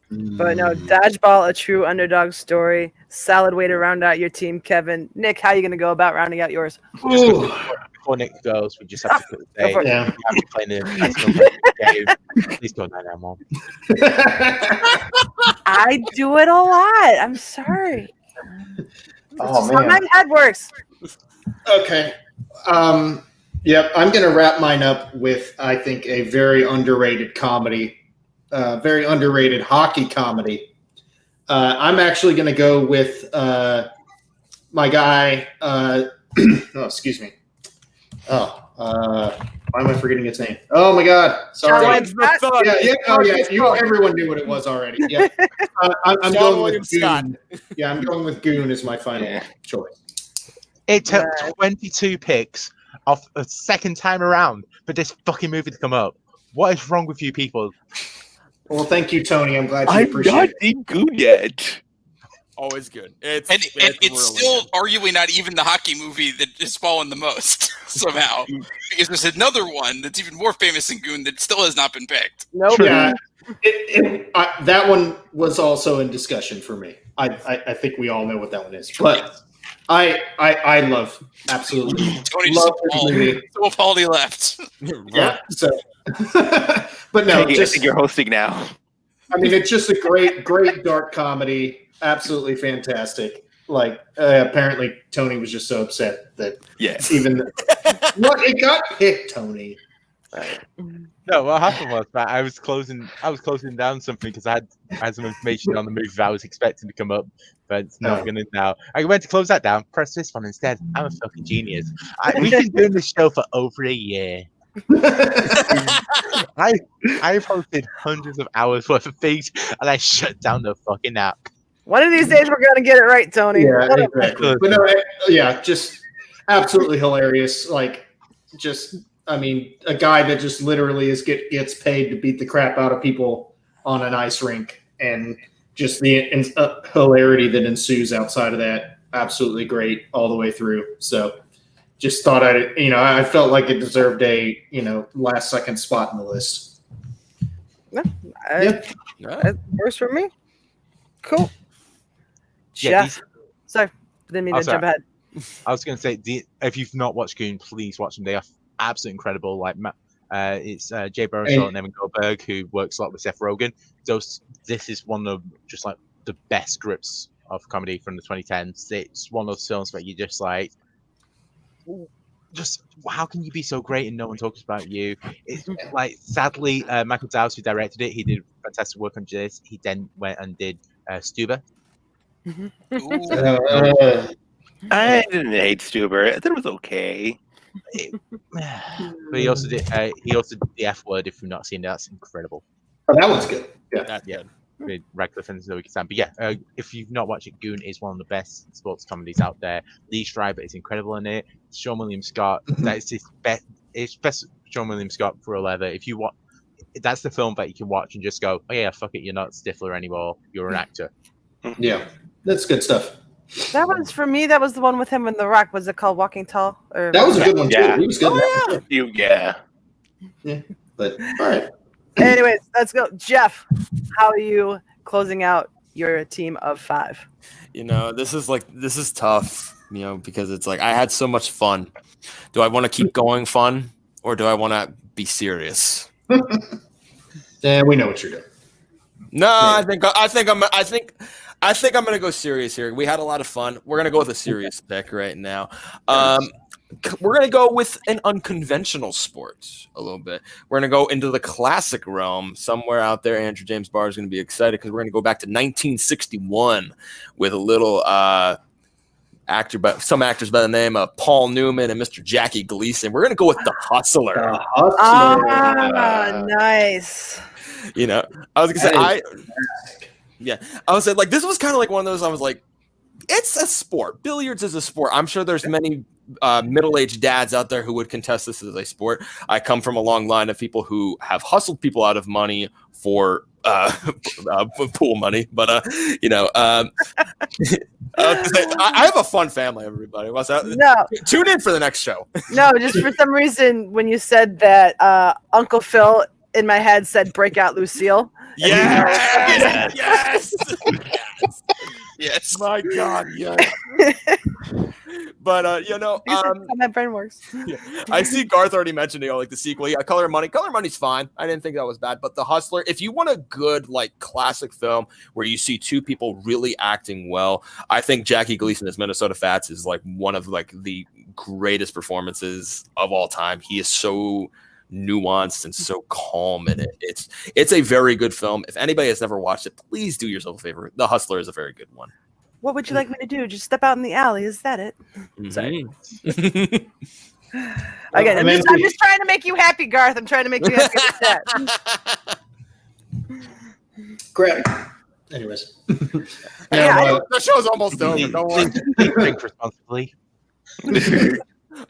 But no, Dodgeball, a true underdog story. Solid way to round out your team, Kevin. Nick, how are you going to go about rounding out yours? Before Nick goes, we just have to say, we have to play the game. Please don't know Mom. I do it a lot. I'm sorry. Oh, man. How my head works. Okay. Yep, I'm going to wrap mine up with, I think, a very underrated comedy, very underrated hockey comedy. I'm actually going to go with my guy. Excuse me. Why am I forgetting his name? Oh my God! Sorry. Everyone knew what it was already. Yeah, I'm going with Goon. Yeah, I'm going with Goon as my final choice. It took 22 picks of a second time around for this fucking movie to come up. What is wrong with you people? Well, thank you, Tony. I'm glad you appreciate it. I'm not seen Goon yet. Always good. It's still arguably not even the hockey movie that is fallen the most somehow, because there's another one that's even more famous than Goon that still has not been picked. Nope. Yeah, that one was also in discussion for me. I think we all know what that one is, but I love absolutely. Tony just so appalled he left. Yeah. So, but no, I think you're hosting now. I mean, it's just a great dark comedy. Absolutely fantastic. Like apparently Tony was just so upset that even it got picked, Tony. No, what happened was that I was closing down something because I had some information on the movie that I was expecting to come up, but it's not going to now. I went to close that down, press this one instead. I'm a fucking genius. We've been doing this show for over a year. I've hosted hundreds of hours worth of things, and I shut down the fucking app. One of these days, we're gonna get it right, Tony. Yeah, exactly. But no, just absolutely hilarious. Like, I mean, a guy that just literally gets paid to beat the crap out of people on an ice rink, and just the hilarity that ensues outside of that. Absolutely great all the way through. So, just thought I felt like it deserved a last second spot in the list. That works for me. Cool. Jeff. Sorry, didn't mean to jump ahead. I was going to say, if you've not watched Goon, please watch them. They are absolutely incredible. Like it's Jay Baruchel and Evan Goldberg, who works a lot with Seth Rogen. This is one of just like the best scripts of comedy from the 2010s. It's one of those films where you just like, how can you be so great and no one talks about you? It's like, sadly, Michael Dowse, who directed it, he did fantastic work on this. He then went and did Stuber. I didn't hate Stuber. I thought it was okay. But he also did the F Word. If you've not seen it, that's incredible. Oh, that one's good. Yeah, that's good. With Radcliffe and Zoe Kazan. But yeah, if you've not watched it, Goon is one of the best sports comedies out there. Lee Schreiber is incredible in it. Sean William Scott, that's his best. It's best Sean William Scott for a leather. If you watch, that's the film that you can watch and just go, oh yeah, fuck it, you're not Stifler anymore. You're an actor. Yeah, that's good stuff. That was for me. That was the one with him and The Rock. Was it called Walking Tall? Or that was a good one too. Yeah. He was good. Yeah. But all right. Anyways, let's go. Jeff, how are you closing out your team of 5? You know, this is tough, you know, because it's like I had so much fun. Do I want to keep going fun or do I want to be serious? Yeah, we know what you're doing. No, I think I'm gonna go serious here. We had a lot of fun. We're gonna go with a serious pick right now. We're going to go with an unconventional sport a little bit. We're going to go into the classic realm. Somewhere out there, Andrew James Barr is going to be excited because we're going to go back to 1961 with a little some actors by the name of Paul Newman and Mr. Jackie Gleason. We're going to go with The Hustler. Nice. You know, I was going to say, I was saying, like, this was kind of like one of those, I was like, it's a sport. Billiards is a sport. I'm sure there's many middle-aged dads out there who would contest this as a sport. I come from a long line of people who have hustled people out of money for pool money, but you know, I have a fun family. Everybody, what's that? No, tune in for the next show. No, just for some reason, when you said that, Uncle Phil in my head said "Breakout Lucille." Yes, yes. Yes. My God, yes. But you know, how my brain works. Yeah. I see Garth already mentioned, you know, like the sequel. Yeah, Color Money's fine. I didn't think that was bad. But The Hustler, if you want a good like classic film where you see two people really acting well, I think Jackie Gleason as Minnesota Fats is like one of like the greatest performances of all time. He is so nuanced and so calm in it. It's a very good film. If anybody has never watched it, please do yourself a favor. The Hustler is a very good one. What would you like me to do? Just step out in the alley? Is that it? Sorry. Again, I'm just trying to make you happy, Garth. I'm trying to make you happy with that. Great. Anyways. The show's almost over. Don't worry. Drink responsibly.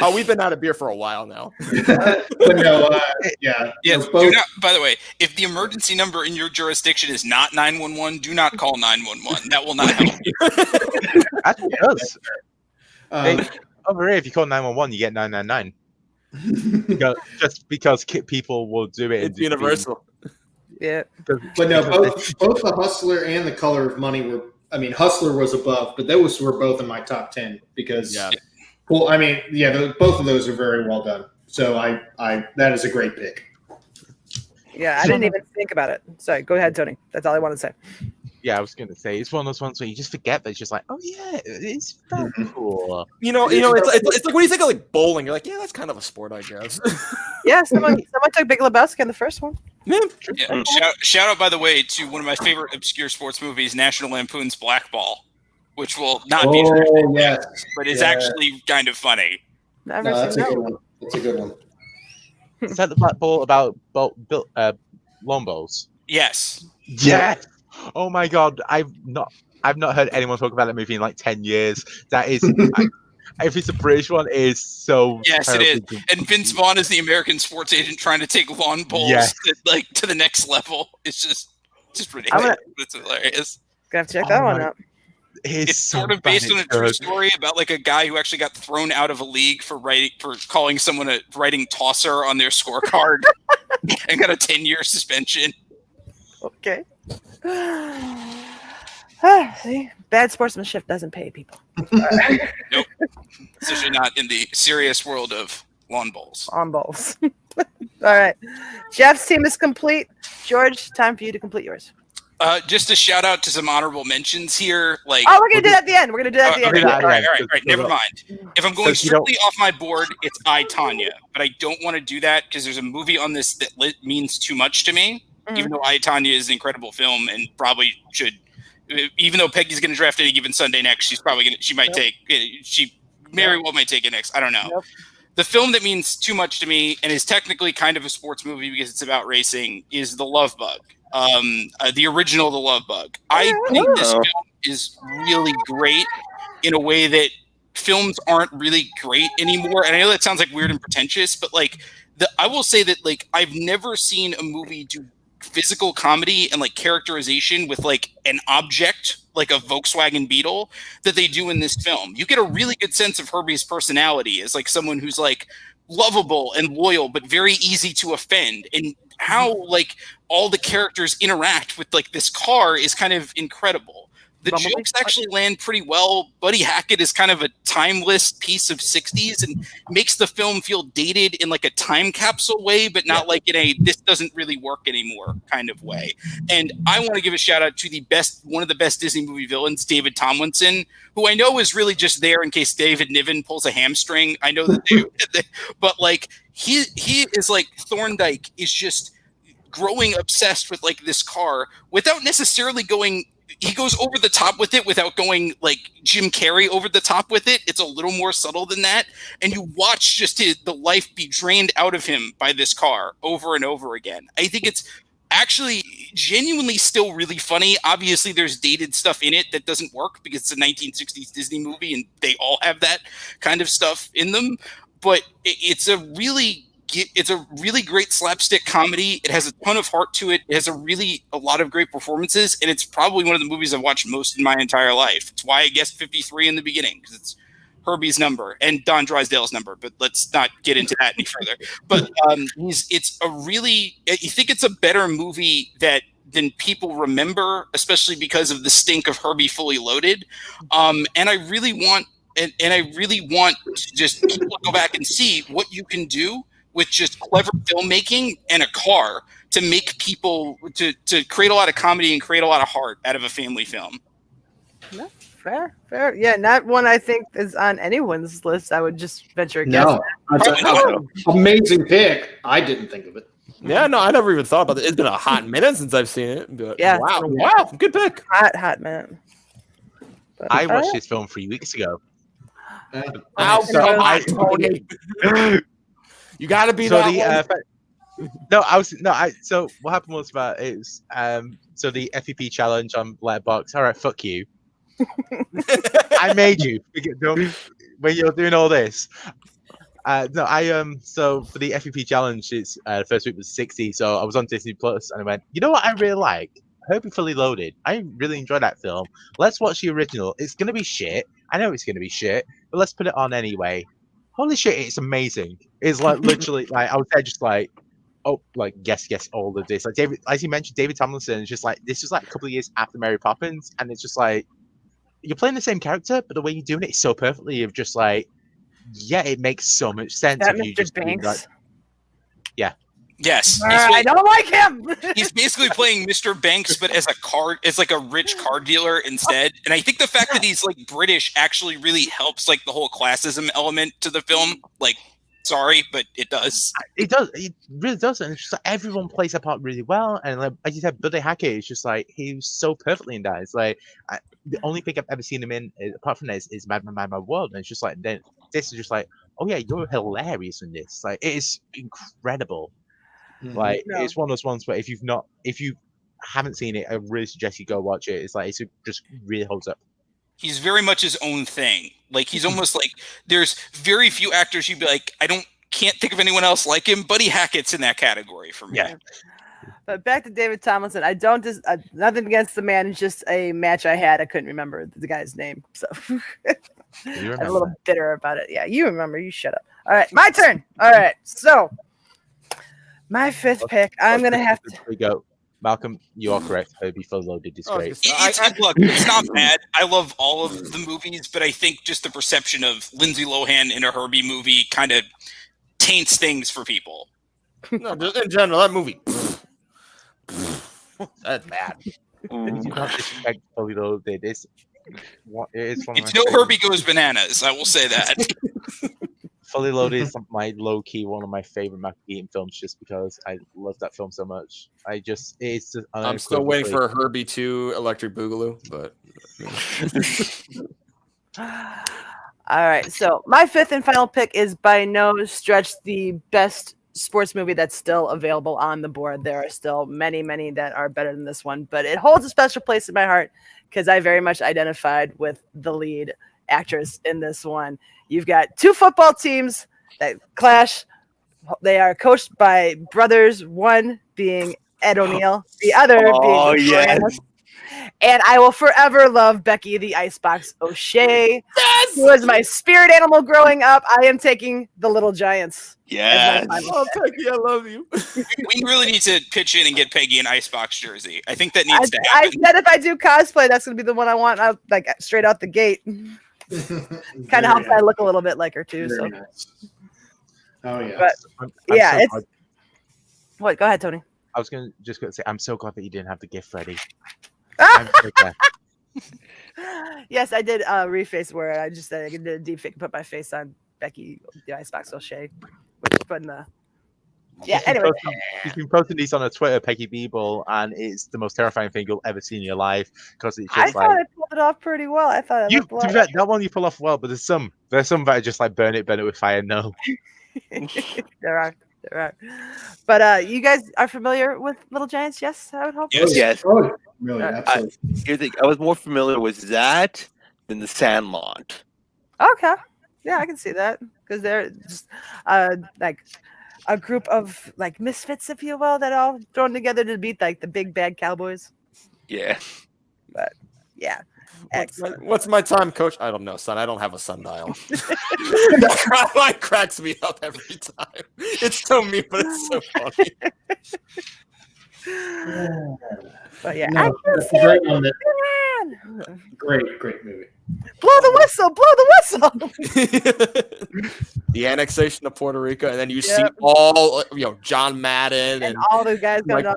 Oh, we've been out of beer for a while now. But no, yeah. Yes. Do not, by the way, if the emergency number in your jurisdiction is not 911, do not call 911. That will not help you. That's what it does. Hey, over here, if you call 911, you get 999. Just because people will do it. It's universal. Yeah. But no, both The Hustler and The Color of Money were. I mean, Hustler was above, but those were both in my top 10 because. Yeah. Well, I mean, yeah, both of those are very well done. So I that is a great pick. Yeah, I didn't even think about it. Sorry, go ahead, Tony. That's all I want to say. Yeah, I was going to say it's one of those ones where you just forget that it's just like, oh yeah, it's that cool. You know, it's like when you think of like bowling, you're like, yeah, that's kind of a sport, I guess. Yeah, someone took Big Lebowski in the first one. Yeah. Shout out, by the way, to one of my favorite obscure sports movies, National Lampoon's Blackball, which will not be terrific, but it's actually kind of funny. That's a good one. That's a good one. Is that the Black Ball about lawn bowls? Yes. Yes. Oh my God, I've not heard anyone talk about that movie in like 10 years. That is, if it's a British one, it is so. Yes, it is. And Vince Vaughn is the American sports agent trying to take lawn bowls to the next level. It's just ridiculous. It's hilarious. Gotta check that one out. It's sort of based on a true story about like a guy who actually got thrown out of a league for calling someone a writing tosser on their scorecard and got a 10-year suspension. Okay. See, bad sportsmanship doesn't pay people. Nope. Especially not in the serious world of lawn bowls. On balls. All right. Jeff's team is complete. George, time for you to complete yours. Just a shout out to some honorable mentions here. Like, we're gonna do that at the end. We're gonna do that at the end. All right. Never mind. If I'm going strictly off my board, it's I, Tonya. But I don't want to do that because there's a movie on this that means too much to me. Even though I, Tonya is an incredible film and probably should. Even though Peggy's going to draft any given Sunday next, she might take. She very well might take it next. I don't know. The film that means too much to me and is technically kind of a sports movie because it's about racing is The Love Bug. The original The Love Bug. I think this film is really great in a way that films aren't really great anymore. And I know that sounds like weird and pretentious, but like I will say that like I've never seen a movie do physical comedy and like characterization with like an object like a Volkswagen Beetle that they do in this film. You get a really good sense of Herbie's personality as like someone who's like lovable and loyal but very easy to offend, and how like all the characters interact with like this car is kind of incredible. The jokes actually land pretty well. Buddy Hackett is kind of a timeless piece of 60s and makes the film feel dated in like a time capsule way, but not like in a this doesn't really work anymore kind of way. And I want to give a shout out to one of the best Disney movie villains, David Tomlinson, who I know is really just there in case David Niven pulls a hamstring. I know that but like he is like Thorndike is just growing obsessed with like this car without necessarily going. He goes over the top with it without going like Jim Carrey over the top with it. It's a little more subtle than that. And you watch just the life be drained out of him by this car over and over again. I think it's actually genuinely still really funny. Obviously, there's dated stuff in it that doesn't work because it's a 1960s Disney movie and they all have that kind of stuff in them. But it's a really great slapstick comedy. It has a ton of heart to it. It has a lot of great performances, and it's probably one of the movies I've watched most in my entire life. It's why I guessed 53 in the beginning, because it's Herbie's number and Don Drysdale's number, but let's not get into that any further. But you think it's a better movie than people remember, especially because of the stink of Herbie Fully Loaded. And I really want to just people go back and see what you can do with just clever filmmaking and a car to make people to create a lot of comedy and create a lot of heart out of a family film. No, fair. Yeah, not one I think is on anyone's list. I would just venture a guess. No, that's an amazing pick. I didn't think of it. Yeah, no, I never even thought about it. It's been a hot minute since I've seen it. But yeah, wow, good pick. Hot minute. But, I watched this film 3 weeks ago. Tony. You got to be so So what happened was that it was so the FEP challenge on Letterboxd. All right, fuck you. I made you when you're doing all this. So for the FEP challenge, it's the first week was 60. So I was on Disney Plus and I went, you know what I really like? Herbie Fully Loaded. I really enjoyed that film. Let's watch the original. It's gonna be shit. I know it's gonna be shit, but let's put it on anyway. Holy shit, it's amazing. It's like literally like I was there just like, oh, like guess all of this. Like David, as you mentioned, David Tomlinson is just like this is like a couple of years after Mary Poppins, and it's just like you're playing the same character, but the way you're doing it is so perfectly of just like, yeah, it makes so much sense. That if you Mr. just Banks? like, yeah. Yes. I don't like him. He's basically playing Mr. Banks, but as like a rich car dealer instead. And I think the fact that he's like British actually really helps like the whole classism element to the film. Like, sorry, but it does. It does. It really does. And it's just like everyone plays that part really well. And like as you said, Buddy Hackett is just like he was so perfectly in that. It's like the only thing I've ever seen him in, apart from this, is Mad World. And it's just like then this is just like, oh yeah, you're hilarious in this. Like it is incredible. Like it's one of those ones where if you haven't seen it, I really suggest you go watch it. It's like it just really holds up. He's very much his own thing. Like he's almost like there's very few actors you'd be like, can't think of anyone else like him. Buddy Hackett's in that category for me. Yeah. But back to David Tomlinson. I don't just nothing against the man. It's just a match I had. I couldn't remember the guy's name, so I'm a little bitter about it. Yeah, you remember. You shut up. All right, my turn. All right, so. My fifth pick, I'm going to have to... Malcolm, you are correct. Herbie Fully Loaded is great. Look, it's not bad. I love all of the movies, but I think just the perception of Lindsay Lohan in a Herbie movie kind of taints things for people. No, just in general, that movie. That's bad. You do not disrespect Fully Loaded. It is one It's of my no favorite- Herbie Goes Bananas. I will say that. Fully Loaded is my low key one of my favorite Michael Keaton films, just because I love that film so much. It's just I'm still waiting for a Herbie 2 Electric Boogaloo, but. All right, so my fifth and final pick is by no stretch the best sports movie that's still available on the board. There are still many, many that are better than this one, but it holds a special place in my heart because I very much identified with the lead actress in this one. You've got two football teams that clash. They are coached by brothers, one being Ed O'Neill, the other being Moreno. And I will forever love Becky the Icebox O'Shea. Yes! Who was my spirit animal growing up. I am taking the Little Giants. Yes. Oh, Peggy, I love you. We really need to pitch in and get Peggy an Icebox jersey. I think that needs to I happen. said if I do cosplay, that's going to be the one I want, like straight out the gate. Kind of helps I look a little bit like her too. Very So. nice. Oh yeah. But, I'm yeah, so it's glad- what? Go ahead, Tony. I was gonna say I'm so glad that you didn't have the gift ready. Yes, I did reface where I just said I did a deep fake and put my face on Becky the Icebox O'Shea, which is putting the anyway. She's been posting these on her Twitter, Peggy Beeble, and it's the most terrifying thing you'll ever see in your life because it's I just thought like I pulled it off pretty well. I thought you. To be fair, that one you pull off well, but there's some that are just like burn it with fire. No, there are. But you guys are familiar with Little Giants? Yes, I would hope. Yes. Oh, really? Absolutely. Here's the thing. I was more familiar with that than the Sandlot. Okay. Yeah, I can see that because they're just like a group of like misfits, if you will, that all thrown together to beat like the big bad Cowboys. Yeah. But yeah. Excellent. What's my time, Coach? I don't know, son. I don't have a sundial. That line cracks me up every time. It's so mean, but it's so funny. But yeah, No, that's a great one. Great movie. Blow the whistle! Blow the whistle! The annexation of Puerto Rico, and then you see all John Madden and all the guys going off.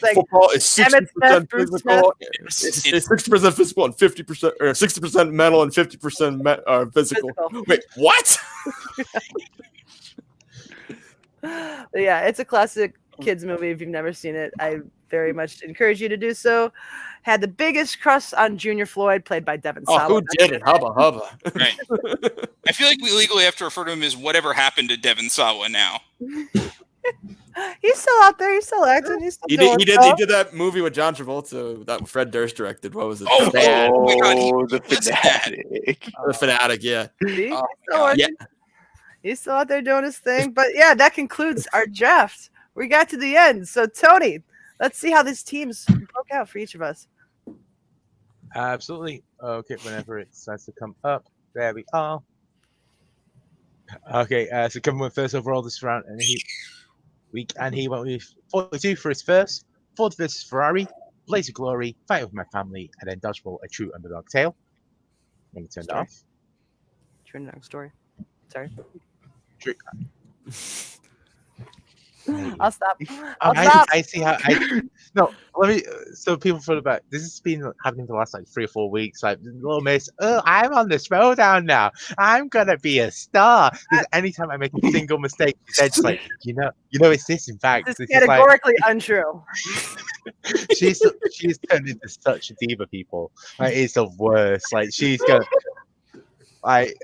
Like football is 60% Bruce physical. It's 60% physical and 50% or 60% mental and 50% physical. Wait, what? Yeah, it's a classic kids movie. If you've never seen it, I very much encourage you to do so. Had the biggest crush on Junior Floyd, played by Devin Sawa. Who didn't? Hubba hubba. Right. I feel like we legally have to refer to him as whatever happened to Devin Sawa now. He's still out there. He's still acting. He's still He did that movie with John Travolta that Fred Durst directed. What was it? Oh my God, the Fanatic. The Fanatic, yeah. See? Oh, He's still working. He's still out there doing his thing. But yeah, that concludes our draft. We got to the end. So Tony, let's see how these teams broke out for each of us. absolutely. Okay, whenever it starts to come up, there we are. Okay, so coming with first overall this round, and he went with 42 for his first. Ford versus Ferrari, Blaze of Glory, Fight with My Family, and then Dodgeball, A True Underdog Tale. I'm gonna turn that off. True underdog story. Sorry. True. I'll stop. I'll stop. I see how no. Let me. So people thought about this has been happening for the last like 3 or 4 weeks. Like little miss, I'm on the Throwdown now. I'm gonna be a star. Because anytime I make a single mistake, they're just like, you know, it's this. In fact, This is this is like, categorically untrue. she's turned into such a diva. People, like it's the worst. Like she's gonna like.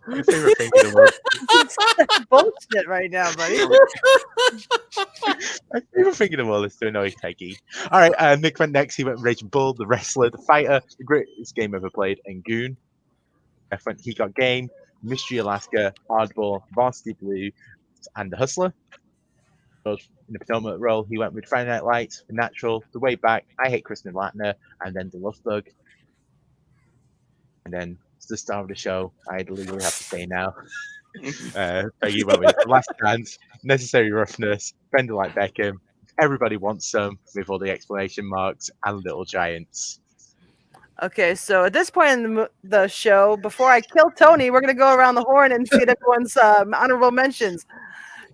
My favorite thing in the world. That's bullshit right now, buddy. My favorite thing in the world is to annoy Peggy. All right, Nick went next. He went Raging Bull, The Wrestler, The Fighter, The Greatest Game Ever Played, and Goon. He got Game, Mystery Alaska, Hardball, Varsity Blue, and The Hustler. In the Potomac role, he went with Friday Night Lights, The Natural, The Way Back, I Hate Kristen Lattner, and then The Love Bug. And then the star of the show, I legally have to say now. Peggy Gubbins, The Last Dance, Necessary Roughness, Bender Like Beckham, Everybody Wants Some, with all the exclamation marks, and Little Giants. Okay, so at this point in the show, before I kill Tony, we're gonna go around the horn and see everyone's honorable mentions.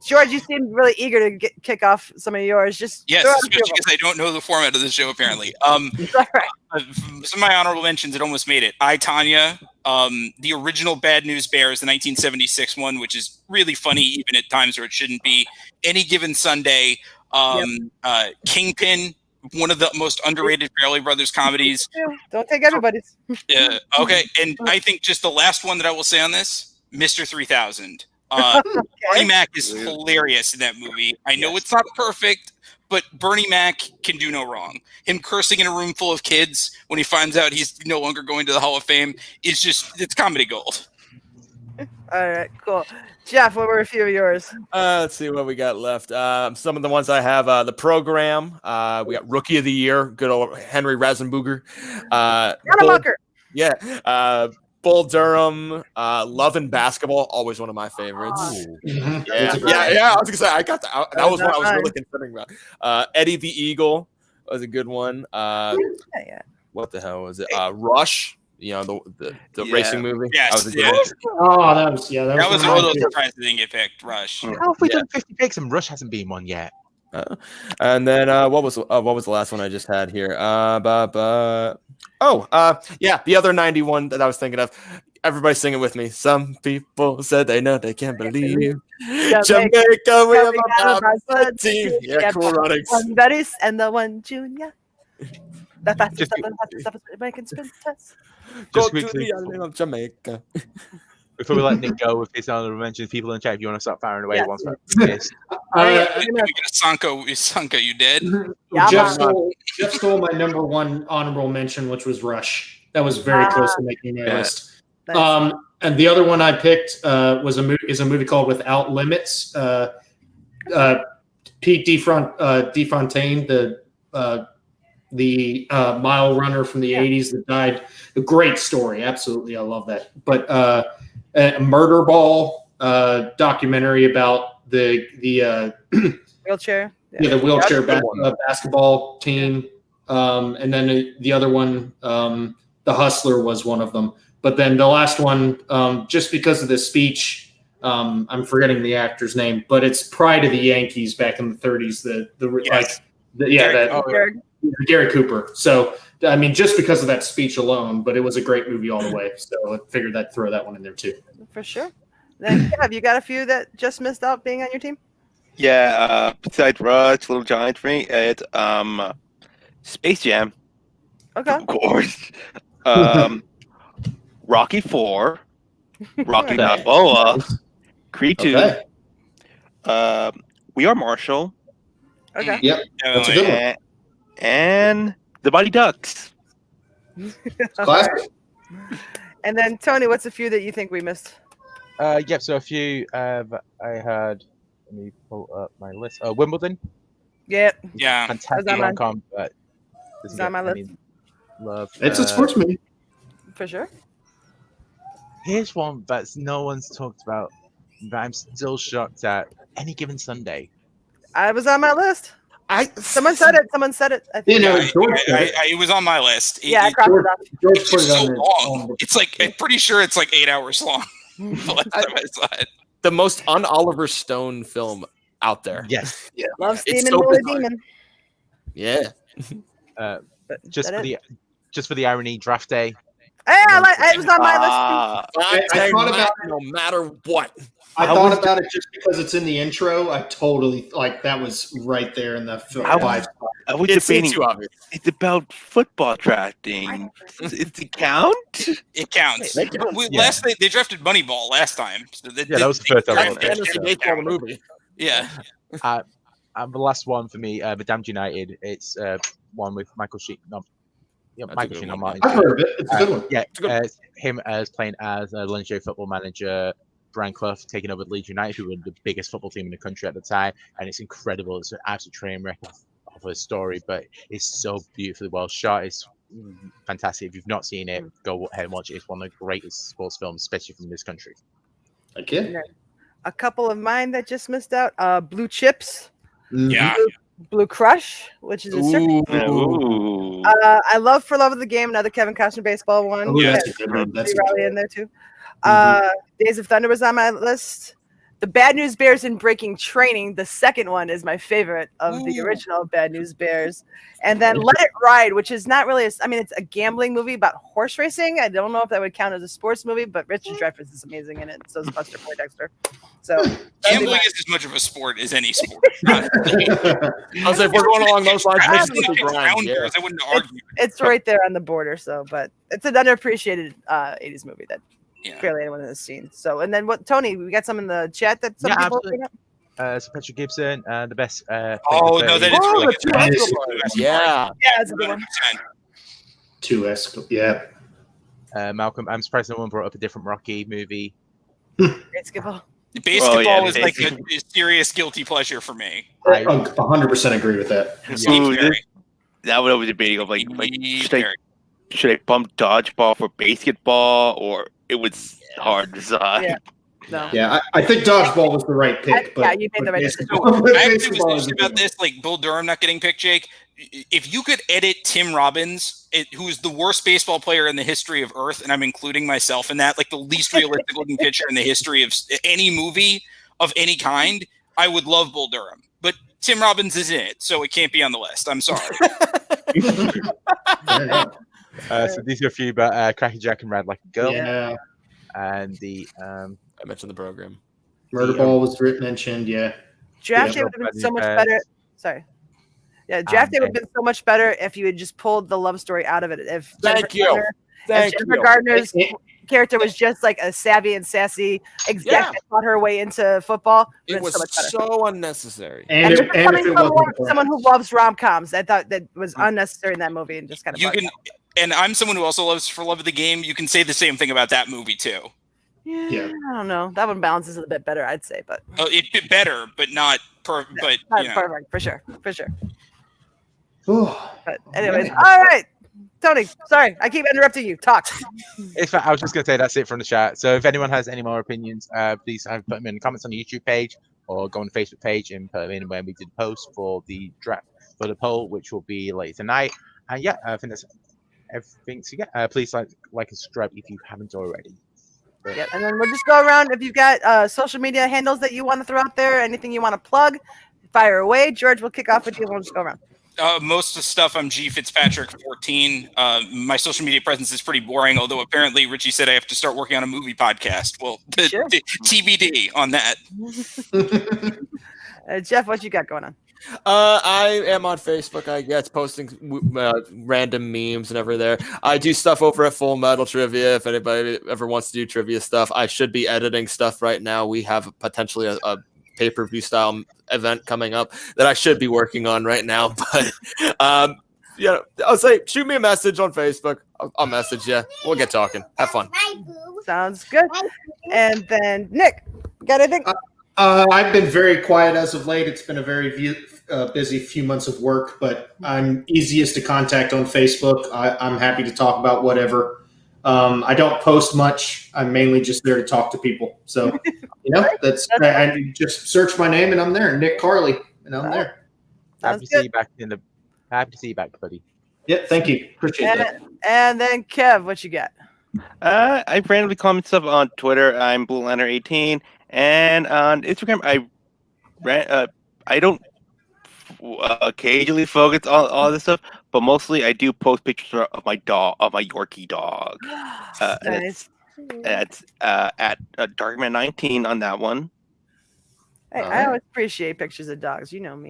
George, you seem really eager to kick off some of yours. Just Yes, throw out a few especially of because I don't know the format of the show. Apparently, them. All right. some of my honorable mentions. It almost made it. I, Tanya, the original Bad News Bears, the 1976 one, which is really funny even at times where it shouldn't be. Any Given Sunday, Kingpin, one of the most underrated Farrelly Brothers comedies. Don't take everybody's. Okay, and I think just the last one that I will say on this, Mr. 3000. Bernie Mac is hilarious in that movie. I know it's not perfect, but Bernie Mac can do no wrong. Him cursing in a room full of kids when he finds out he's no longer going to the Hall of Fame is it's comedy gold. All right, cool. Jeff, what were a few of yours? Let's see what we got left. Some of the ones I have, The Program. We got Rookie of the Year, good old Henry Rasenbuger. Bull Durham, Love and Basketball, always one of my favorites. Yeah. I was gonna say I got that was what I was really considering about. Eddie the Eagle was a good one. What the hell was it? Rush. The racing movie. Yes. That was a good one. Oh, that was that was a little surprised it didn't get picked. Rush. How have we done 50 picks and Rush hasn't been one yet? And then what was the last one I just had here? The other 91 that I was thinking of. Everybody sing it with me. Some people said they know they can't believe. Jamaica, we have a team. Yeah, Cool Runnings. One Betty's and the one Junior. The fastest stuff is making spin tests. Go to the island of Jamaica. Before we let Nick go with his honorable mentions, people in the chat, if you want to start firing away, Yeah. once we get Sanka, you dead? Jeff stole my number one honorable mention, which was Rush. That was very close to making my list. Nice. And the other one I picked is a movie called Without Limits. Pete DeFontaine, the mile runner from the 80s that died. A great story. Absolutely. I love that. But a Murder Ball documentary about the wheelchair. the wheelchair basketball team. And then the other one, The Hustler was one of them. But then the last one, just because of the speech, I'm forgetting the actor's name, but it's Pride of the Yankees back in the 30s. Gary Cooper. So, I mean, just because of that speech alone, but it was a great movie all the way. So I figured I'd throw that one in there too. For sure. Then, have you got a few that just missed out being on your team? Yeah, besides Rush, Little Giant for me, it's Space Jam. Okay. Of course. Rocky 4, Rocky Balboa, Creed 2, We Are Marshall. Okay. Yep. That's a good one. And The Mighty Ducks. Classic. And then, Tony, what's a few that you think we missed? So a few I had. Let me pull up my list. Wimbledon. Yeah. Fantastic rom-com, but it's on my list. Love. It's a sports movie. For sure. Here's one that no one's talked about, but I'm still shocked at. Any Given Sunday. I was on my list. Someone said it. I think. It was on my list. I crossed it off. It's just so long. It's like I'm pretty sure it's like 8 hours long. The last time I saw it. The most un-Oliver Stone film out there. Yes. Yeah. Love Steaming Willie Demon. Yeah. Just for the irony, Draft Day. Hey, it was on my list. I thought about it no matter what. I thought about it just because it's in the intro. I totally that was right there in the film. I was debating. It's about football drafting. Does it count? It counts. They drafted Moneyball last time. So that was the first time. Baseball movie. Yeah. And the last one for me, The Damned United. It's one with Michael Sheen. Michael Sheen on Martin. I've heard of it. It's a good one. Yeah, it's him as playing as a Lindsay football manager. Brian Clough taking over Leeds United, who were the biggest football team in the country at the time, and it's incredible. It's an absolute train wreck of a story, but it's so beautifully well shot. It's fantastic. If you've not seen it, go ahead and watch it. It's one of the greatest sports films, especially from this country. Okay. A couple of mine that just missed out. Blue Chips. Yeah. Blue Crush, which is a certain. Ooh. I love For Love of the Game, another Kevin Costner baseball one. Oh, Yeah, that's a good one. That's a good Riley in there too. Days of Thunder was on my list. The Bad News Bears in Breaking Training. The second one is my favorite of the original Bad News Bears. And then Let It Ride, which is not really, it's a gambling movie about horse racing. I don't know if that would count as a sports movie, but Richard Dreyfuss is amazing in it. So is Buster Poindexter. So Gambling is as much of a sport as any sport. I was like, if we're going along those lines, Mississippi Grind, Rounders, I wouldn't argue. it's right there on the border. So, but it's an underappreciated 80s movie that barely anyone has seen. So, and then what, Tony, we got some in the chat that some people absolutely. So Patrick Gibson, the best. Oh no, that is really good. Yeah, that's a good one. 2S, yeah. Malcolm, I'm surprised no one brought up a different Rocky movie. Basketball. Basketball is like a serious guilty pleasure for me. I 100% agree with that. That would always debating of like should I bump dodgeball for basketball, or it was hard to decide. Yeah. No. Yeah, I think dodgeball was the right pick. But you made the right decision. I actually was thinking about this, like Bill Durham not getting picked, Jake. If you could edit Tim Robbins, who is the worst baseball player in the history of Earth, and I'm including myself in that, like the least realistic looking pitcher in the history of any movie of any kind, I would love Bull Durham. But Tim Robbins is in it, so it can't be on the list. I'm sorry. So these are a few, but Cracky Jack and Rad Like a Girl. Yeah. And the I mentioned the program. Murderball was mentioned, yeah. Draft Day would have been so much better. Sorry. Yeah, Draft Day would have been so much better if you had just pulled the love story out of it. If Jennifer Gardner's character was just like a savvy and sassy exec that fought her way into football. It was so unnecessary. And coming from someone who loves rom-coms, I thought that was unnecessary in that movie and just kind of. And I'm someone who also loves For Love of the Game. You can say the same thing about that movie too. Yeah, I don't know. That one balances it a bit better, I'd say, but it's better, but not perfect. But not perfect for sure. But anyways, all right, Tony. Sorry, I keep interrupting you. Talk. I was just going to say that's it from the chat. So if anyone has any more opinions, please put them in the comments on the YouTube page or go on the Facebook page and put them in when we did the post for the draft for the poll, which will be later tonight. And yeah, I think that's everything. So yeah, please like and subscribe if you haven't already. Yeah, and then we'll just go around. If you've got social media handles that you want to throw out there, anything you want to plug, fire away. George, we'll kick off with you. We'll just go around. Most of the stuff, I'm G Fitzpatrick 14. My social media presence is pretty boring, although apparently Richie said I have to start working on a movie podcast. Well, the TBD on that. Jeff, what you got going on? I am on Facebook, I guess, posting random memes and everything there. I do stuff over at Full Metal Trivia. If anybody ever wants to do trivia stuff, I should be editing stuff right now. We have potentially a pay-per-view style event coming up that I should be working on right now. But I'll say shoot me a message on Facebook. I'll message you. We'll get talking. Have fun. Sounds good. And then Nick, got anything? I've been very quiet as of late. It's been a very busy few months of work, but I'm easiest to contact on Facebook. I'm happy to talk about whatever. I don't post much. I'm mainly just there to talk to people. So, I just search my name and I'm there. Nick Carley, and I'm there. Happy to see you back Happy to see you back, buddy. Yeah, thank you. Appreciate that. And then Kev, what you got? I randomly comment stuff on Twitter. I'm BlueLantern18, and on Instagram, I don't occasionally focus on all this stuff, but mostly I do post pictures of my dog, of my Yorkie dog. Nice. That's at Darkman19 on that one. Hey, I always appreciate pictures of dogs. You know me.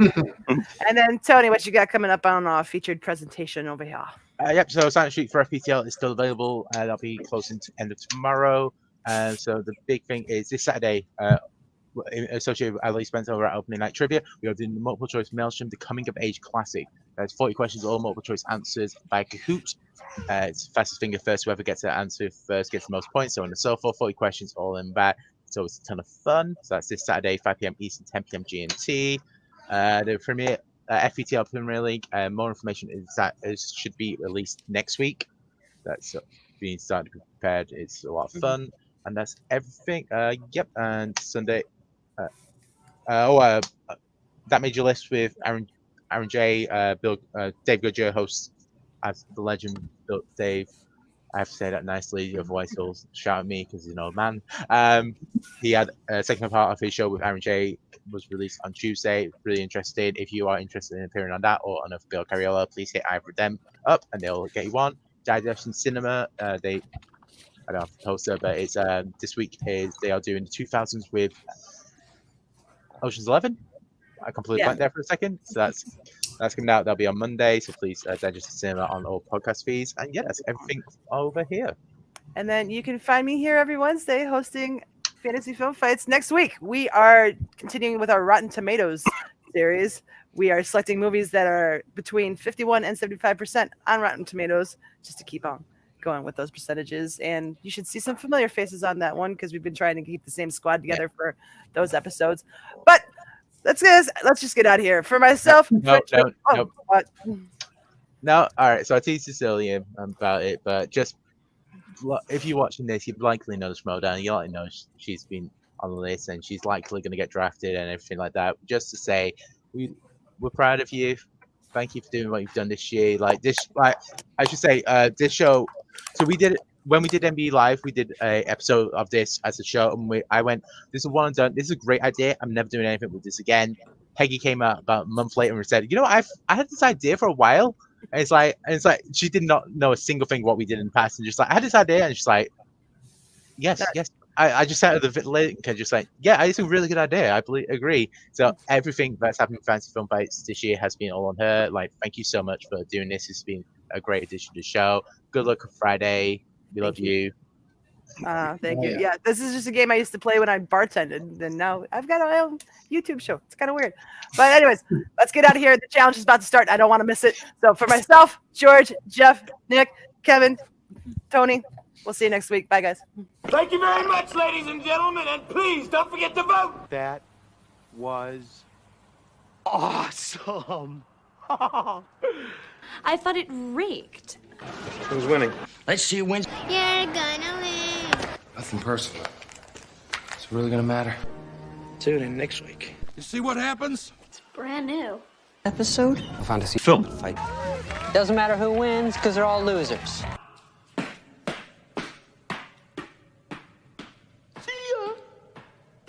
And then Tony, what you got coming up on our featured presentation over here? Yep. So Silent Street for FPTL is still available. That'll be closing to end of tomorrow. So the big thing is this Saturday, associated with Ali Spencer over at Opening Night Trivia, we are doing the multiple choice Maelstrom, the Coming of Age Classic. There's 40 questions, all multiple choice answers by Kahoot. It's fastest finger first. Whoever gets the answer first gets the most points. So on and so forth, 40 questions all in back. So it's a ton of fun. So that's this Saturday, 5 p.m. Eastern, 10 p.m. GMT. The premiere, FPTL Premier League. More information should be released next week. That's being started to be prepared. It's a lot of fun. And that's everything. Yep. And Sunday. That made your list with Aaron J. Dave Goodyear hosts as the legend built Dave. I have to say that nicely, otherwise he'll shout at me because he's an old man. He had a second part of his show with Aaron J. was released on Tuesday. Really interested. If you are interested in appearing on that or on a Bill Carriola, please hit either of them up and they'll get you on. Digestion Cinema, I don't have the poster, but it's this week they are doing the 2000s with Ocean's 11. I completely went there for a second. So that's coming out. That'll be on Monday. So please Digestion Cinema on all podcast feeds. And yeah, that's everything over here. And then you can find me here every Wednesday hosting Fantasy Film Fights. Next week, we are continuing with our Rotten Tomatoes series. We are selecting movies that are between 51 and 75% on Rotten Tomatoes, just to keep on going with those percentages. And you should see some familiar faces on that one because we've been trying to keep the same squad together for those episodes. But let's just get out of here. For myself, no. What? No, all right. So I teased Cecilia about it, but just if you're watching this, you likely know Schmodown. You likely know she's been on the list and she's likely going to get drafted and everything like that. Just to say, we're proud of you. Thank you for doing what you've done this year. This show. So we did it when we did NBA Live. We did a episode of this as a show, and I went, "This is one and done. This is a great idea. I'm never doing anything with this again." Peggy came out about a month later and said, "You know, I had this idea for a while." And it's like she did not know a single thing what we did in the past, and just like I had this idea, and she's like, "Yes." I just sat at the link and just like, "Yeah, it's a really good idea. I agree." So everything that's happened with Fantasy Film Fights this year has been all on her. Like, thank you so much for doing this. It's been a great addition to the show. Good luck on Friday. We love you. Thank you. Yeah, this is just a game I used to play when I bartended, and now I've got my own YouTube show. It's kind of weird. But anyways, let's get out of here. The challenge is about to start. I don't want to miss it. So for myself, George, Jeff, Nick, Kevin, Tony, we'll see you next week. Bye, guys. Thank you very much, ladies and gentlemen, and please don't forget to vote. That was awesome. I thought it reeked. Who's winning? Let's see who wins. You're gonna win. Nothing personal. It's really gonna matter. Tune in next week. You see what happens? It's brand new. Episode? Fantasy Film Fight. Doesn't matter who wins because they're all losers.